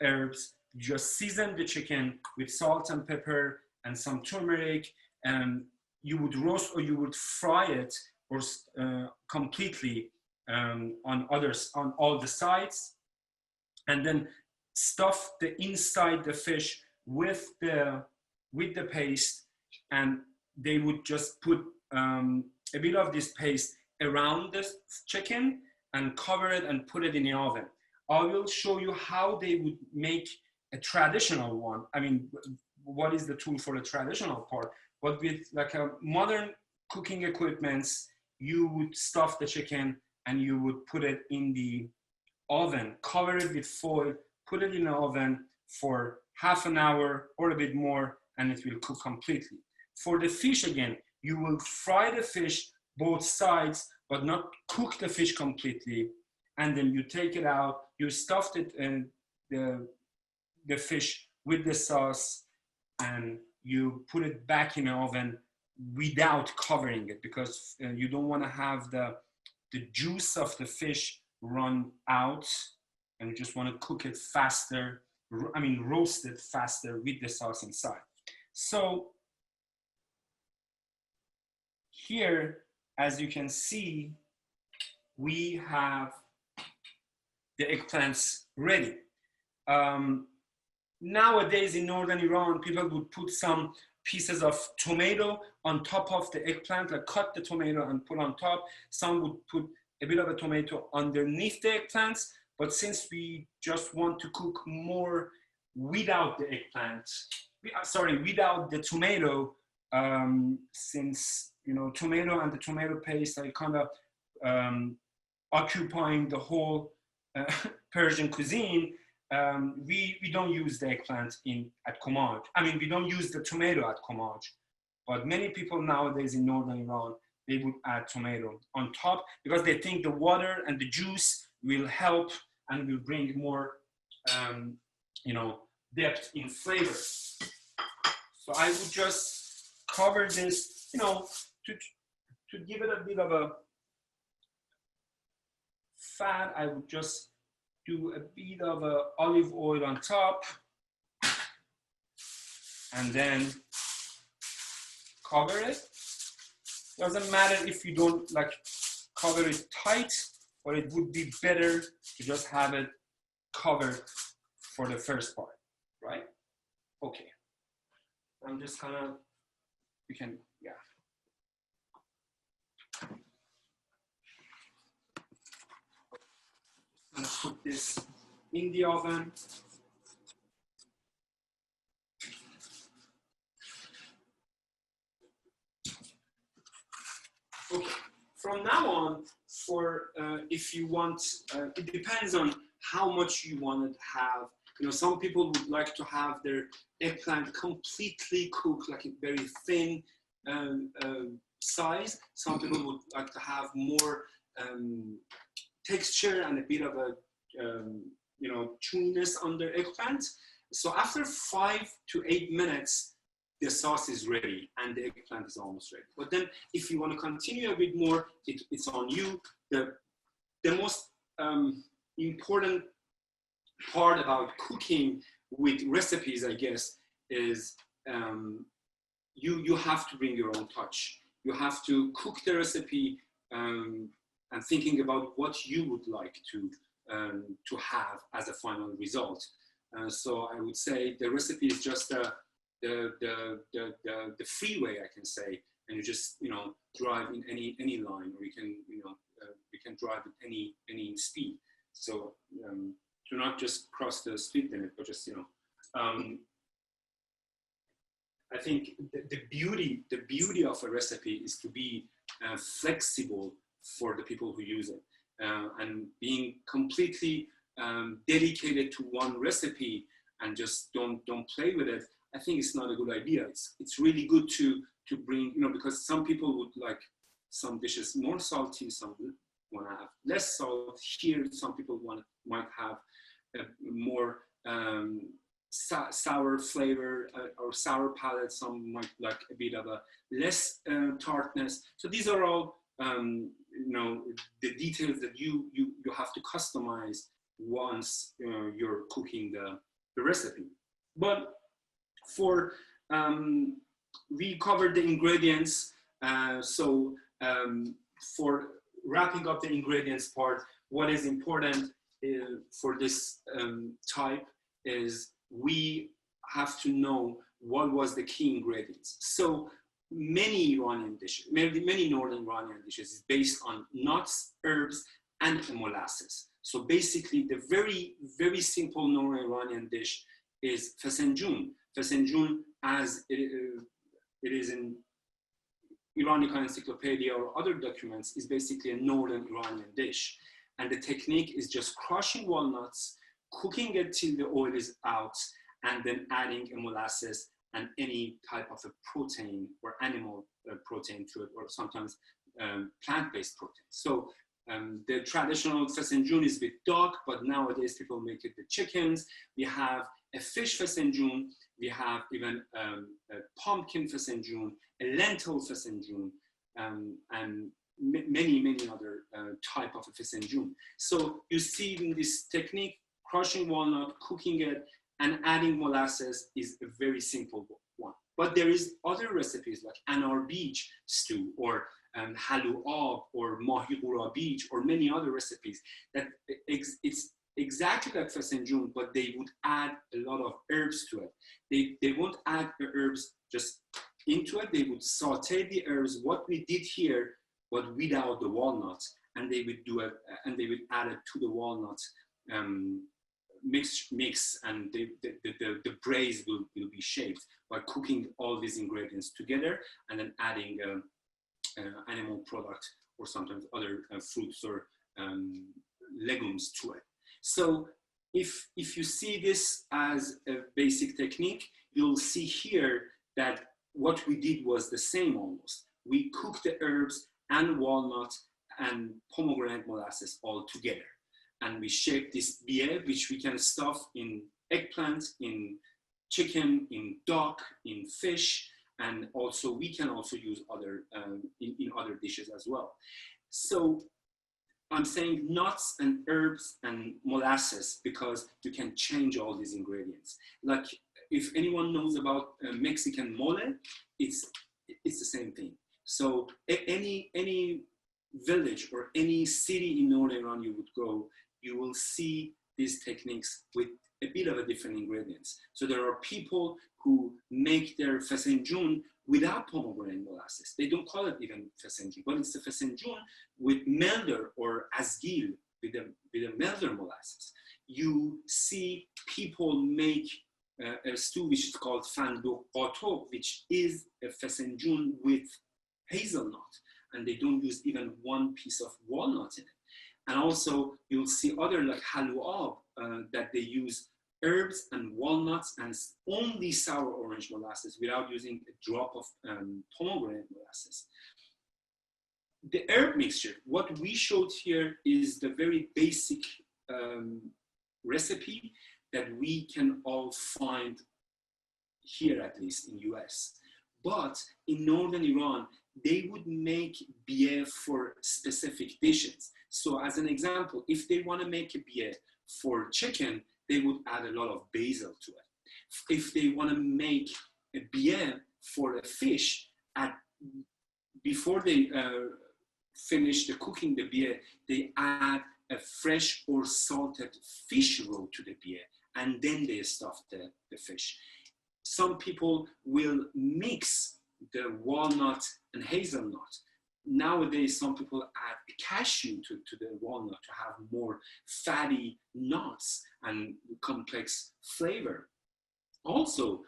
herbs. Just season the chicken with salt and pepper and some turmeric, and you would roast or you would fry it or completely on all the sides, and then stuff the inside the fish with the paste, and they would just put a bit of this paste around the chicken and cover it and put it in the oven. I will show you how they would make a traditional one. I mean, what is the tool for the traditional part? But with like a modern cooking equipments, you would stuff the chicken and you would put it in the oven, cover it with foil, put it in the oven for half an hour or a bit more, and it will cook completely. For the fish, again, you will fry the fish both sides, but not cook the fish completely. And then you take it out, you stuffed it in the fish with the sauce, and you put it back in the oven without covering it, because you don't want to have the juice of the fish run out, and you just want to cook it faster, roast it faster with the sauce inside. So here, as you can see, we have the eggplants ready. Nowadays in Northern Iran, people would put some pieces of tomato on top of the eggplant, like cut the tomato and put on top. Some would put a bit of a tomato underneath the eggplants, but since we just want to cook more without the eggplant, without the tomato, since tomato and the tomato paste are kind of occupying the whole Persian cuisine, we don't use the eggplant at Komaaj. We don't use the tomato at Komaaj, but many people nowadays in Northern Iran, they would add tomato on top because they think the water and the juice will help and will bring more, depth in flavor. So I would just cover this, to give it a bit of a fat. I would just do a bit of olive oil on top, and then cover it. Doesn't matter if you don't cover it tight, but it would be better to just have it covered for the first part, right? Okay. I'm just gonna, yeah. I'm gonna put this in the oven. Okay, from now on, if you want, it depends on how much you want to have. You know, some people would like to have their eggplant completely cooked, like a very thin size. Some people would like to have more texture and a bit of a you know, chewiness on their eggplant. So after 5 to 8 minutes, the sauce is ready and the eggplant is almost ready. But then if you want to continue a bit more, it's on you. The most important part about cooking with recipes, I guess, is you have to bring your own touch. You have to cook the recipe and thinking about what you would like to have as a final result. So I would say the recipe is just the freeway, I can say, and you just, you know, drive in any line, or you can, you know, you can drive at any speed. So do not just cross the speed limit, but just, you know, I think the beauty of a recipe is to be flexible for the people who use it, and being completely dedicated to one recipe and just don't play with it. I think it's not a good idea. It's really good to bring, you know, because some people would like some dishes more salty, some want to have less salt. Here, some people might have a more sour flavor or sour palate. Some might like a bit of a less tartness. So these are all, you know, the details that you have to customize once you're cooking the recipe. But for we covered the ingredients, so for wrapping up the ingredients part, what is important for this type is we have to know what was the key ingredients. So many Iranian dishes, many Northern Iranian dishes is based on nuts, herbs, and molasses. So basically the very simple Northern Iranian dish is fasenjun. Fasenjun, as it is in Iranian Encyclopedia or other documents, is basically a Northern Iranian dish. And the technique is just crushing walnuts, cooking it till the oil is out, and then adding a molasses and any type of a protein or animal protein to it, or sometimes plant-based protein. So the traditional fasenjun is with duck, but nowadays people make it with chickens. We have a fish fasenjun. We have even a pumpkin fasenjun, a lentil fasenjun, and many other type of a fasenjun. So you see in this technique, crushing walnut, cooking it, and adding molasses is a very simple one. But there is other recipes like anar beach stew, or halu ab, or mahi qura beach, or many other recipes that it's exactly like fasenjun, but they would add a lot of herbs to it. They won't add the herbs just into it. They would saute the herbs, what we did here, but without the walnuts, and they would do it, and they would add it to the walnuts mix, and the braise will be shaped by cooking all these ingredients together, and then adding animal product or sometimes other fruits or legumes to it. So if you see this as a basic technique, you'll see here that what we did was the same almost. We cooked the herbs and walnut and pomegranate molasses all together. And we shaped this bieh, which we can stuff in eggplant, in chicken, in duck, in fish, and also we can also use other in other dishes as well. So I'm saying nuts and herbs and molasses because you can change all these ingredients. Like if anyone knows about Mexican mole, it's the same thing. So any village or any city in Northern Iran you would go, you will see these techniques with a bit of a different ingredients. So there are people who make their fasenjun without pomegranate molasses. They don't call it even fasenjun, but it's a fasenjun with melder or asgil, with a melder molasses. You see people make a stew which is called fanduk qato, which is a fasenjun with hazelnut. and they don't use even one piece of walnut in it. And also you'll see other like halwa that they use herbs and walnuts and only sour orange molasses without using a drop of pomegranate molasses. The herb mixture, what we showed here is the very basic recipe that we can all find here, at least in US. But in Northern Iran, they would make bieh for specific dishes. So as an example, if they want to make a bieh for chicken, they would add a lot of basil to it. If they want to make a bieh for a fish, before they finish the cooking the bieh, they add a fresh or salted fish roe to the bieh, and then they stuff the fish. Some people will mix the walnut and hazelnut. Nowadays, some people add cashew to the walnut to have more fatty nuts and complex flavor. Also,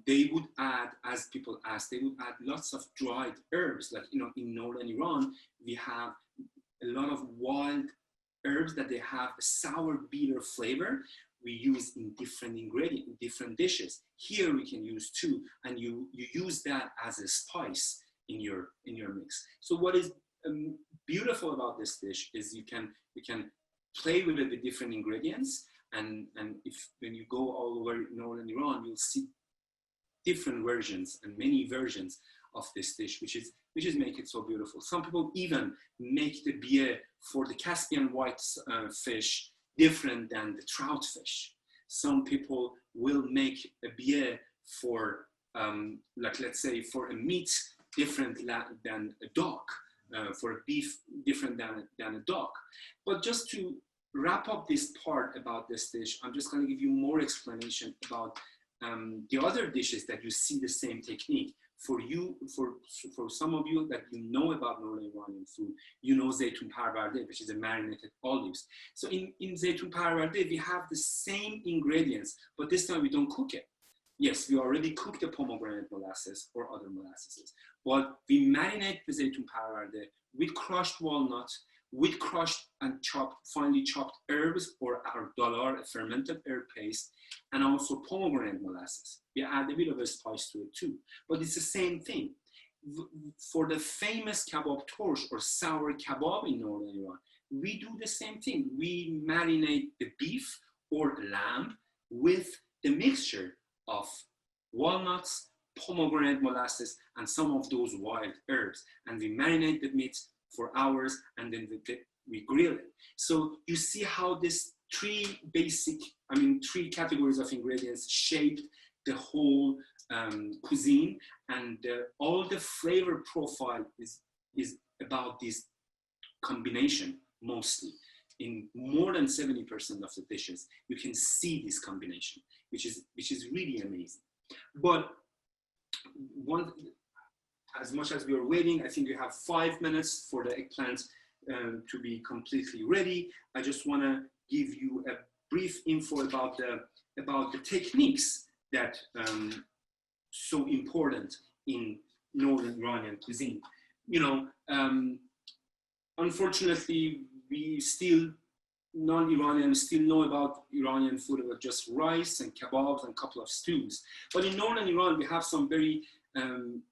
they would add, as people ask, they would add lots of dried herbs. Like, you know, in Northern Iran, we have a lot of wild herbs that they have a sour, bitter flavor. We use in different ingredients, in different dishes. Here we can use too, and you use that as a spice in your mix. So what is beautiful about this dish is you can play with it with different ingredients, and if when you go all over Northern Iran, you'll see different versions and many versions of this dish, which is make it so beautiful. Some people even make the bieh for the Caspian white fish different than the trout fish. Some people will make a bieh for, like let's say for a meat different than a dog, for a beef different than a dog. But just to wrap up this part about this dish, I'm just going to give you more explanation about the other dishes that you see the same technique. For some of you that you know about Northern Iranian food, you know zeytun parvarde, which is a marinated olives. So in zeytun parvarde, we have the same ingredients, but this time we don't cook it. Yes, we already cooked the pomegranate molasses or other molasses, but we marinate the zeytun parvarde with crushed walnut, with crushed and finely chopped herbs or our dalar, a fermented herb paste, and also pomegranate molasses. We add a bit of a spice to it too, but it's the same thing. For the famous kabob torsh or sour kabob in Northern Iran, we do the same thing. We marinate the beef or lamb with the mixture of walnuts, pomegranate molasses, and some of those wild herbs, and we marinate the meat for hours, and then we grill it. So you see how this three categories of ingredients shaped the whole cuisine, and all the flavor profile is about this combination mostly. In more than 70% of the dishes, you can see this combination, which is really amazing. But as much as we are waiting, I think we have 5 minutes for the eggplants to be completely ready. I just want to give you a brief info about the techniques that so important in Northern Iranian cuisine. You know, unfortunately, we still non-Iranians still know about Iranian food about just rice and kebabs and a couple of stews. But in Northern Iran, we have some very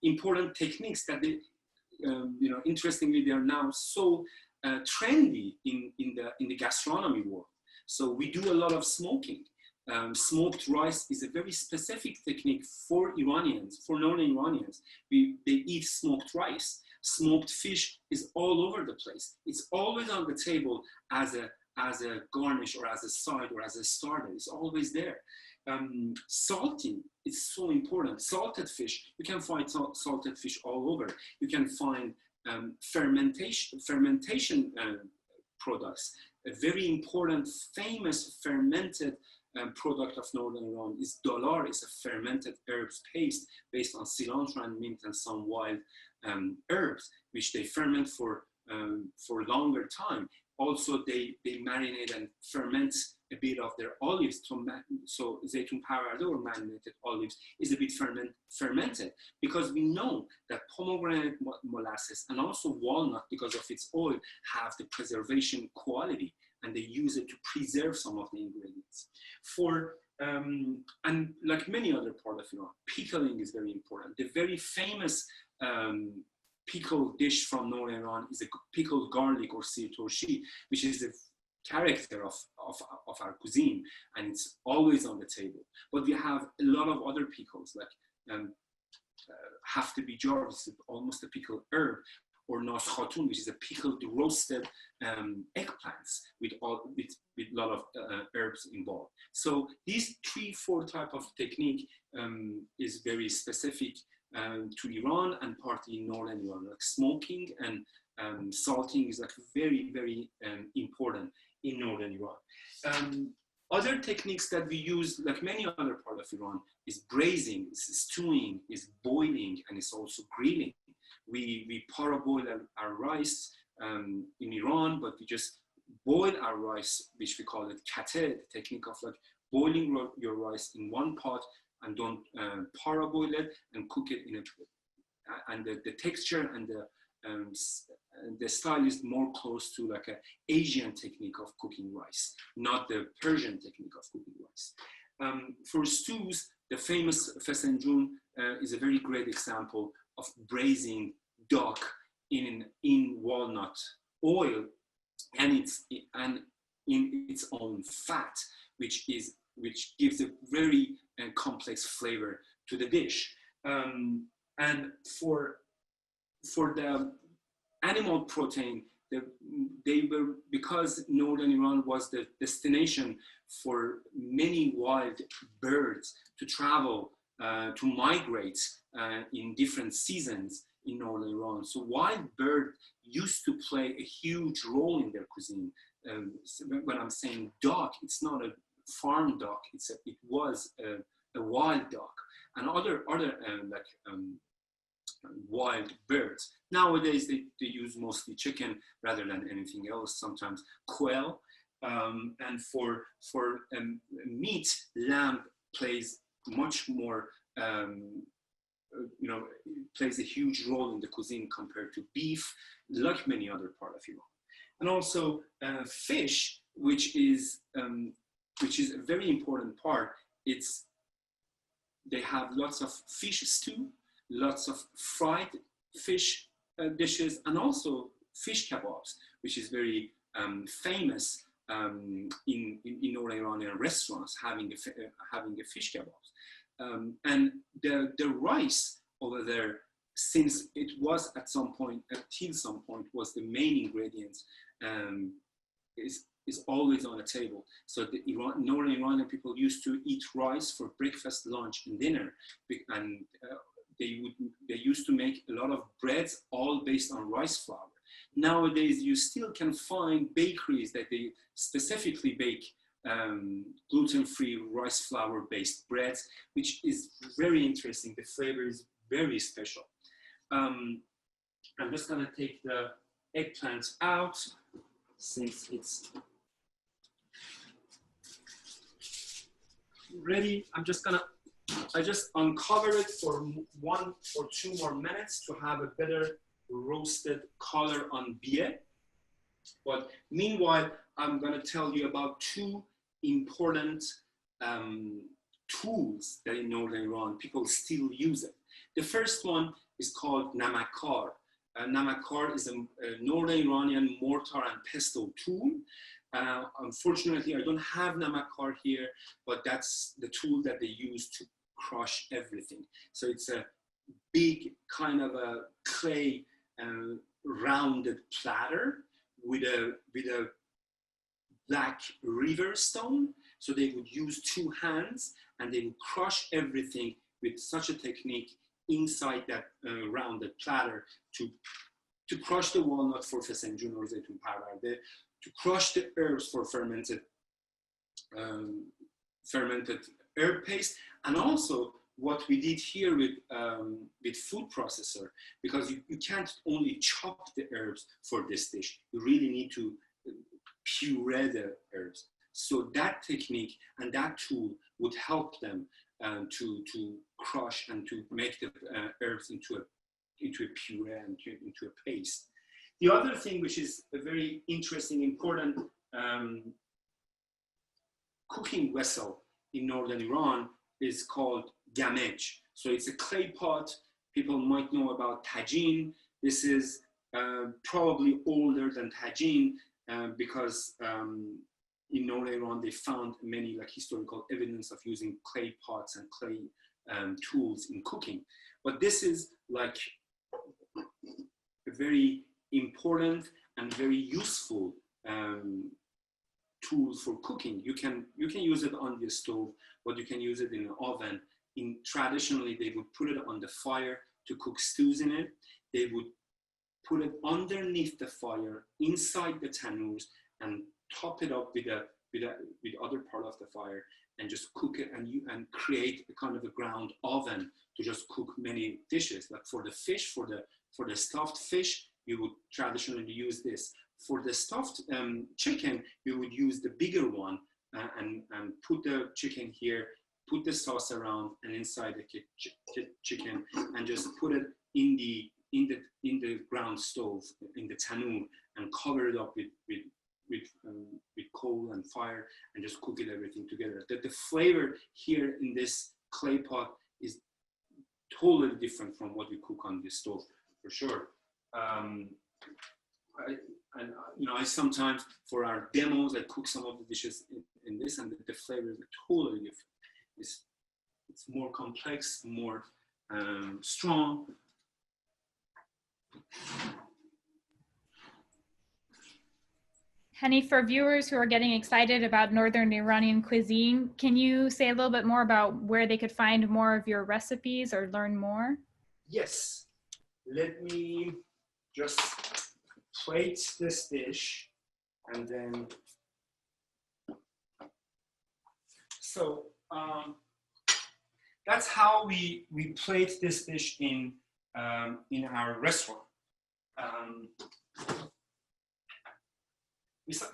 important techniques that they, you know, interestingly, they are now so trendy in the gastronomy world. So we do a lot of smoking. Smoked rice is a very specific technique for Iranians, for Northern Iranians. They eat smoked rice. Smoked fish is all over the place. It's always on the table as a garnish or as a side or as a starter. It's always there. Salting is so important. Salted fish, you can find salted fish all over. You can find fermentation products. A very important, famous fermented product of Northern Iran is dalar. It's a fermented herbs paste based on cilantro and mint and some wild herbs, which they ferment for longer time. also they marinate and ferment a bit of their olives. So zeytun parvarde or marinated olives is a bit fermented, because we know that pomegranate molasses and also walnut, because of its oil, have the preservation quality, and they use it to preserve some of the ingredients. And like many other parts of Iran, pickling is very important. The very famous pickle dish from Northern Iran is a pickled garlic, or sir turshi, which is the character of our cuisine, and it's always on the table. But we have a lot of other pickles, like hafte-bijar, which is almost a pickled herb, or nas khatun, which is a pickled roasted eggplants with a lot of herbs involved. So these 3-4 type of technique is very specific to Iran, and partly in Northern Iran. Like smoking and salting is like very, very important in Northern Iran. Other techniques that we use, like many other parts of Iran, is braising, is stewing, is boiling, and it's also grilling. We parboil our rice in Iran, but we just boil our rice, which we call it catering, the technique of like boiling your rice in one pot, and don't parboil it and cook it in a, and the texture and the style is more close to like an Asian technique of cooking rice, not the Persian technique of cooking rice. For stews, the famous fesenjun is a very great example of braising duck in walnut oil, and in its own fat, which gives a very complex flavor to the dish. And for the animal protein, because Northern Iran was the destination for many wild birds to travel, to migrate in different seasons in Northern Iran. So wild bird used to play a huge role in their cuisine. When I'm saying duck, it's not a farm duck, it was a wild duck, and other wild birds. Nowadays they use mostly chicken rather than anything else, sometimes quail. And for meat, lamb plays much more, plays a huge role in the cuisine compared to beef, like many other parts of Iran. And also fish, which is a very important part. They have lots of fish stew, lots of fried fish dishes, and also fish kebabs, which is very famous in Northern Iranian restaurants, having a fish kebabs. And the rice over there, since it was at some point, until some point, was the main ingredient, is always on the table. So the Northern Iranian people used to eat rice for breakfast, lunch, and dinner, and they used to make a lot of breads, all based on rice flour. Nowadays, you still can find bakeries that they specifically bake gluten-free rice flour-based breads, which is very interesting. The flavor is very special. I'm just gonna take the eggplants out since it's ready. I just uncover it for 1 or 2 more minutes to have a better roasted color on bieh. But meanwhile, I'm gonna tell you about 2 important tools that in Northern Iran people still use it. The first one is called namakar. Namakar is a Northern Iranian mortar and pestle tool. Unfortunately, I don't have namakar here, but that's the tool that they use to crush everything. So it's a big kind of a clay rounded platter with a black river stone. So they would use 2 hands and they would crush everything with such a technique inside that rounded platter to crush the walnut for fesenjun or zeytun parvarde, to crush the herbs for fermented herb paste, and also what we did here with food processor, because you can't only chop the herbs for this dish. You really need to puree the herbs. So that technique and that tool would help them to crush and to make the herbs into a puree and into a paste. The other thing, which is a very interesting, important cooking vessel in northern Iran, is called gamej. So it's a clay pot. People might know about tagine. This is probably older than tagine because in northern Iran they found many like historical evidence of using clay pots and clay tools in cooking. But this is like a very important and very useful tools for cooking. You can use it on the stove, but you can use it in an oven. Traditionally, they would put it on the fire to cook stews in it. They would put it underneath the fire inside the tannoors and top it up with other part of the fire and just cook it and create a kind of a ground oven to just cook many dishes. Like for the fish, for the stuffed fish, you would traditionally use this. For the stuffed chicken, you would use the bigger one and put the chicken here, put the sauce around and inside the chicken, and just put it in the ground stove, in the tannoor, and cover it up with coal and fire, and just cook it everything together. The flavor here in this clay pot is totally different from what we cook on the stove, for sure. I sometimes, for our demos, I cook some of the dishes in this, and the flavor is totally different. It's more complex, more strong. Hanif, for viewers who are getting excited about Northern Iranian cuisine, can you say a little bit more about where they could find more of your recipes or learn more? Yes. Let me just plate this dish, and then so that's how we plate this dish in our restaurant.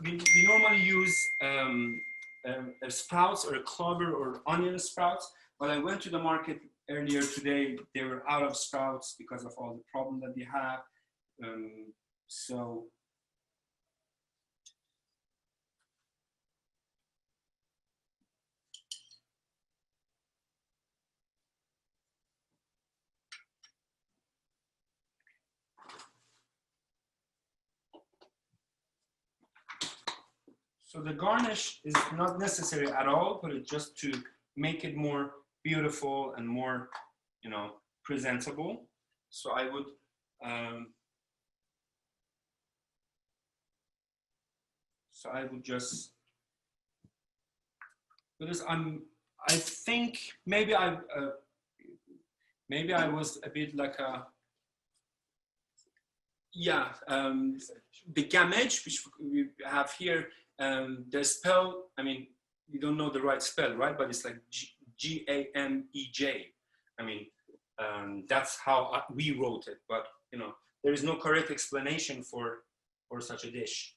We normally use sprouts or a clover or onion sprouts, but I went to the market earlier today. They were out of sprouts because of all the problem that we have. So the garnish is not necessary at all, but it's just to make it more beautiful and more, presentable. So I would just, because I think maybe I was a bit like the gamej, which we have here, the spell, you don't know the right spell, right? But it's like G-A-M-E-J. That's how we wrote it, but there is no correct explanation for such a dish.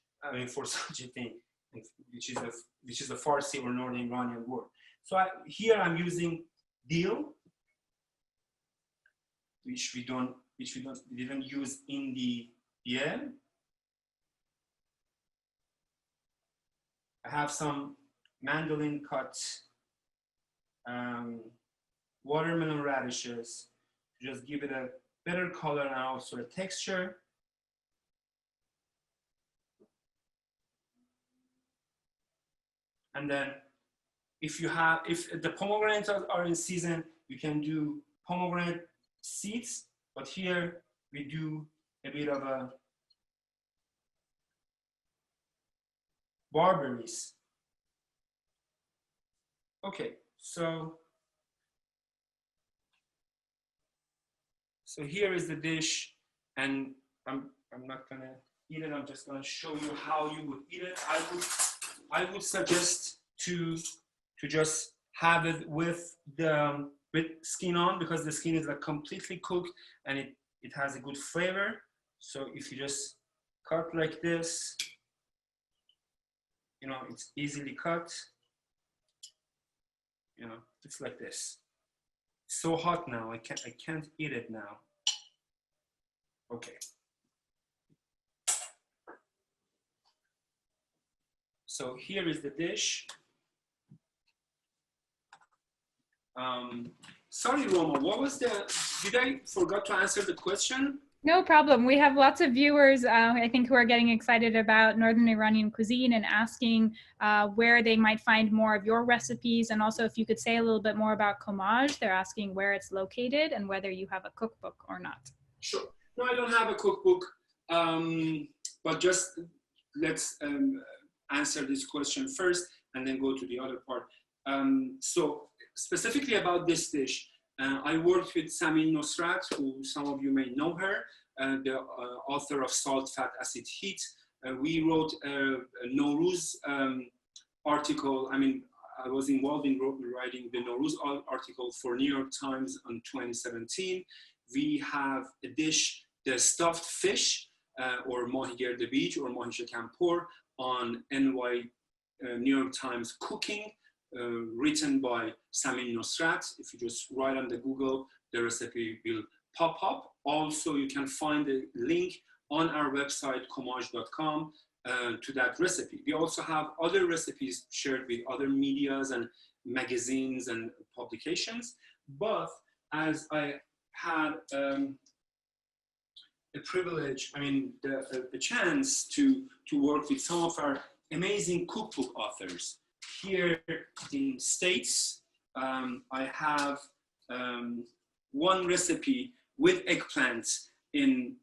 For such a thing, which is a Farsi or Northern Iranian word. So here I'm using dill, which we didn't use in the bieh. I have some mandolin cut watermelon radishes to just give it a better color and also a texture. And then if the pomegranates are in season, you can do pomegranate seeds, but here we do a bit of a barberries. Okay, so here is the dish, and I'm not gonna eat it. I'm just gonna show you how you would eat it. I would suggest to just have it with skin on, because the skin is like completely cooked and it has a good flavor. So if you just cut like this, you know, it's easily cut. You know, it's like this. It's so hot now, I can't eat it now. Okay. So here is the dish. Sorry, Roma, what was did I forgot to answer the question? No problem. We have lots of viewers, I think, who are getting excited about Northern Iranian cuisine and asking where they might find more of your recipes. And also, if you could say a little bit more about Komaaj, they're asking where it's located and whether you have a cookbook or not. Sure. No, I don't have a cookbook, but just let's answer this question first and then go to the other part. So specifically about this dish, I worked with Samin Nosrat, who some of you may know her, the author of Salt, Fat, Acid, Heat. We wrote a Nowruz article. I mean, I was involved in writing the Nowruz article for New York Times in 2017. We have a dish, the stuffed fish, or mahi gerde beach, or mahi shekampor, on New York Times Cooking, written by Samin Nosrat. If you just write on the Google, the recipe will pop up. Also, you can find the link on our website, komaaj.com, to that recipe. We also have other recipes shared with other medias and magazines and publications. But as I had the privilege, I mean, the chance to work with some of our amazing cookbook authors. Here in States, I have one recipe with eggplants in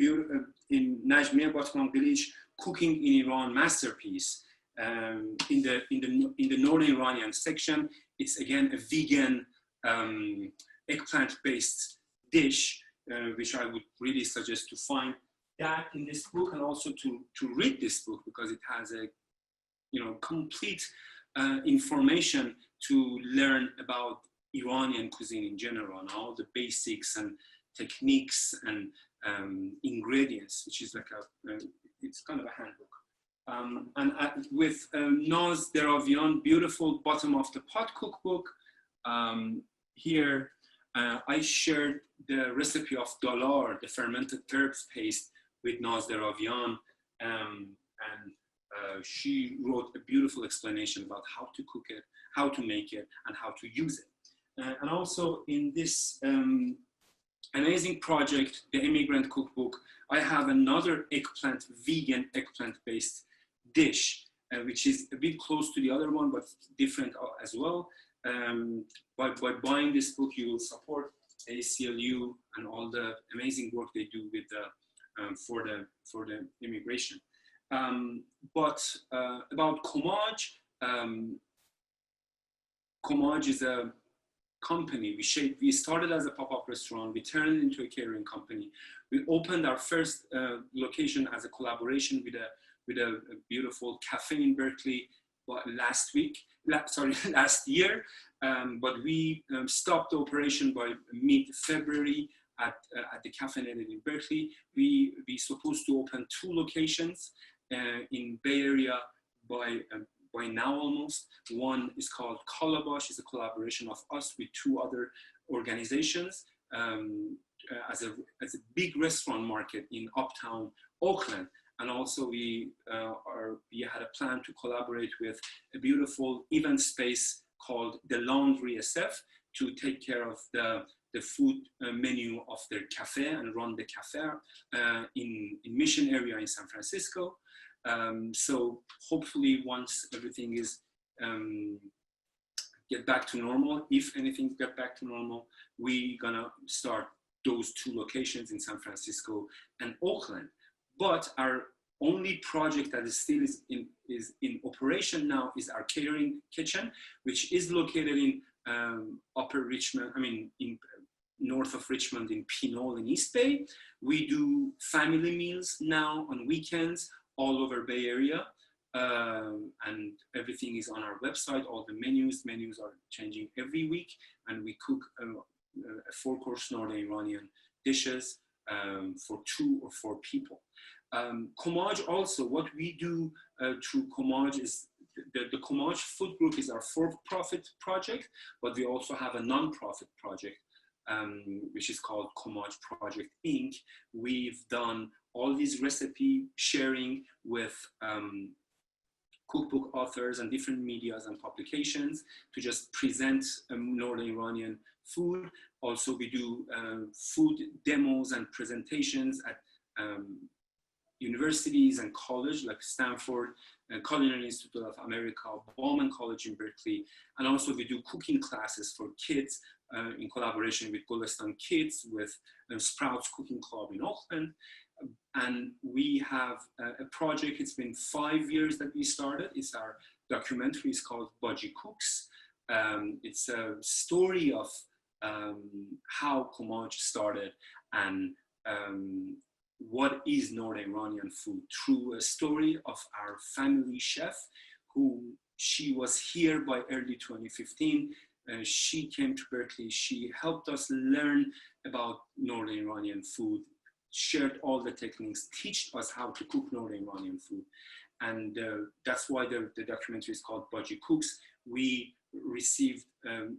Najmieh Batman Village, Cooking in Iran Masterpiece. In the Northern Iranian section, it's again a vegan eggplant-based dish, which I would really suggest to find that in this book, and also to read this book, because it has a complete information to learn about Iranian cuisine in general, and all the basics and techniques and ingredients, which is like it's kind of a handbook. And with Naz Deravian, beautiful bottom of the pot cookbook, here I shared the recipe of dalar, the fermented herbs paste, with Naz Deravian, and she wrote a beautiful explanation about how to cook it, how to make it, and how to use it. And also in this amazing project, the Immigrant Cookbook, I have another vegan eggplant-based dish, which is a bit close to the other one, but different as well. By buying this book, you will support ACLU and all the amazing work they do with for the immigration. But about Komaaj, Komaaj is a company. We started as a pop-up restaurant. We turned it into a catering company. We opened our first location as a collaboration with a beautiful cafe in Berkeley last year. But we stopped the operation by mid-February at the Cafe in Berkeley. We supposed to open 2 locations in Bay Area by now almost. One is called Calabash. It's a collaboration of us with 2 other organizations as a big restaurant market in Uptown Oakland. And also we had a plan to collaborate with a beautiful event space called the Laundry SF to take care of the food menu of their cafe and run the cafe in Mission area in San Francisco. So hopefully once everything is get back to normal, if anything get back to normal, we're gonna start those 2 locations in San Francisco and Oakland. But our only project that is still in operation now is our catering kitchen, which is located in Upper Richmond, in north of Richmond in Pinole in East Bay. We do family meals now on weekends all over Bay Area, and everything is on our website. All the menus are changing every week, and we cook a 4-course Northern Iranian dishes for 2 or 4 people. Komaaj also, what we do through Komaaj is the Komaaj Food Group is our for-profit project, but we also have a non-profit project, which is called Komaaj Project Inc. We've done all these recipe sharing with cookbook authors and different medias and publications to just present Northern Iranian food. Also, we do food demos and presentations at universities and college like Stanford, Culinary Institute of America, Bowman College in Berkeley. And also we do cooking classes for kids in collaboration with Golestankids, with Sprouts Cooking Club in Oakland. And we have a project, it's been 5 years that we started. It's our documentary, it's called Bieh Cooks. It's a story of how Komaaj started and what is Northern Iranian food through a story of our family chef who she was here by early 2015. She came to Berkeley, she helped us learn about Northern Iranian food, shared all the techniques, teach us how to cook Northern Iranian food. And that's why the documentary is called Bieh Cooks. We received a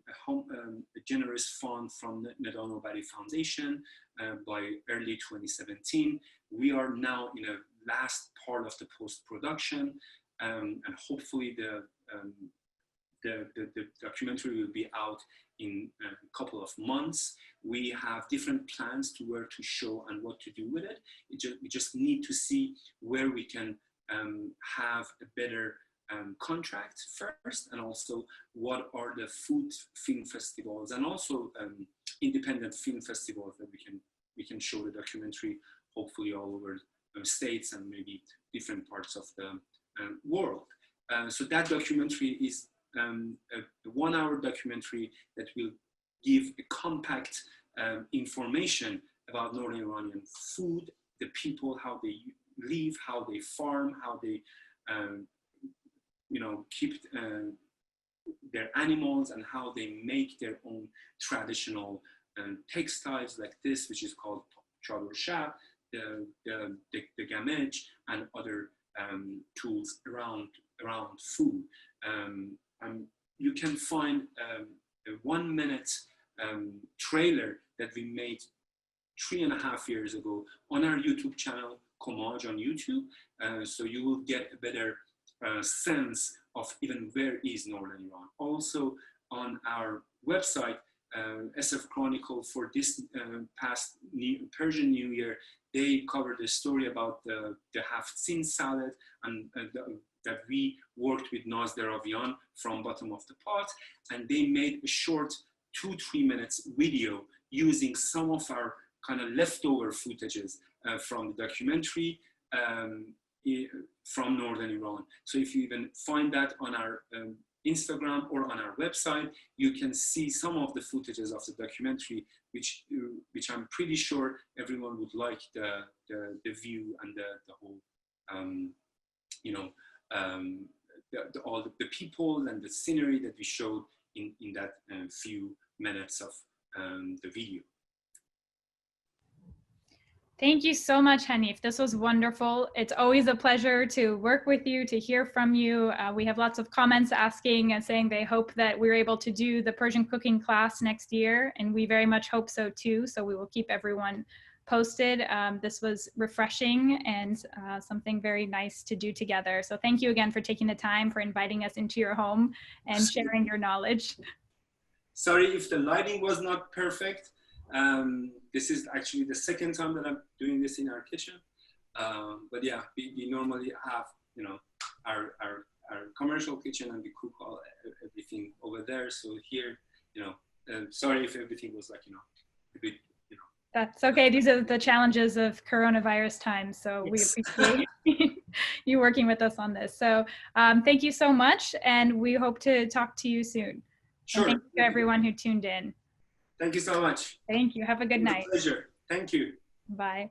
generous fund from the Nedano Bari Foundation by early 2017. We are now in a last part of the post-production, and hopefully the documentary will be out in a couple of months. We have different plans to where to show and what to do with it. We just need to see where we can have a better contract first, and also what are the food film festivals and also independent film festivals that we can show the documentary, hopefully all over states and maybe different parts of the world. So that documentary is a 1-hour documentary that will give a compact information about Northern Iranian food, the people, how they live, how they farm, how they keep their animals, and how they make their own traditional textiles like this, which is called chador shab, the gamej, and other tools around food. You can find a 1-minute trailer that we made 3.5 years ago on our YouTube channel, Komaaj on YouTube. So you will get a better sense of even where is Northern Iran. Also on our website, SF Chronicle, for this past Persian New Year, they covered a story about the haftzin salad, and that we worked with Naz Deravian from Bottom of the Pot, and they made a short 2-3 minutes video using some of our kind of leftover footages from the documentary from Northern Iran. So if you even find that on our Instagram or on our website, you can see some of the footages of the documentary, which I'm pretty sure everyone would like the view and the whole, all the people and the scenery that we showed in that few minutes of the video. Thank you so much, Hanif. This was wonderful. It's always a pleasure to work with you, to hear from you. We have lots of comments asking and saying they hope that we're able to do the Persian cooking class next year, and we very much hope so too. So we will keep everyone posted. This was refreshing and something very nice to do together. So thank you again for taking the time, for inviting us into your home and sharing your knowledge. Sorry if the lighting was not perfect. This is actually the second time that I'm doing this in our kitchen. But yeah, we normally have, our commercial kitchen, and we cook everything over there. So here, sorry if everything was like, a bit, That's okay. These are the challenges of coronavirus times. So yes. We appreciate you working with us on this. So thank you so much. And we hope to talk to you soon. Sure. And thank you to everyone who tuned in. Thank you so much. Thank you. Have a good night. Pleasure. Thank you. Bye.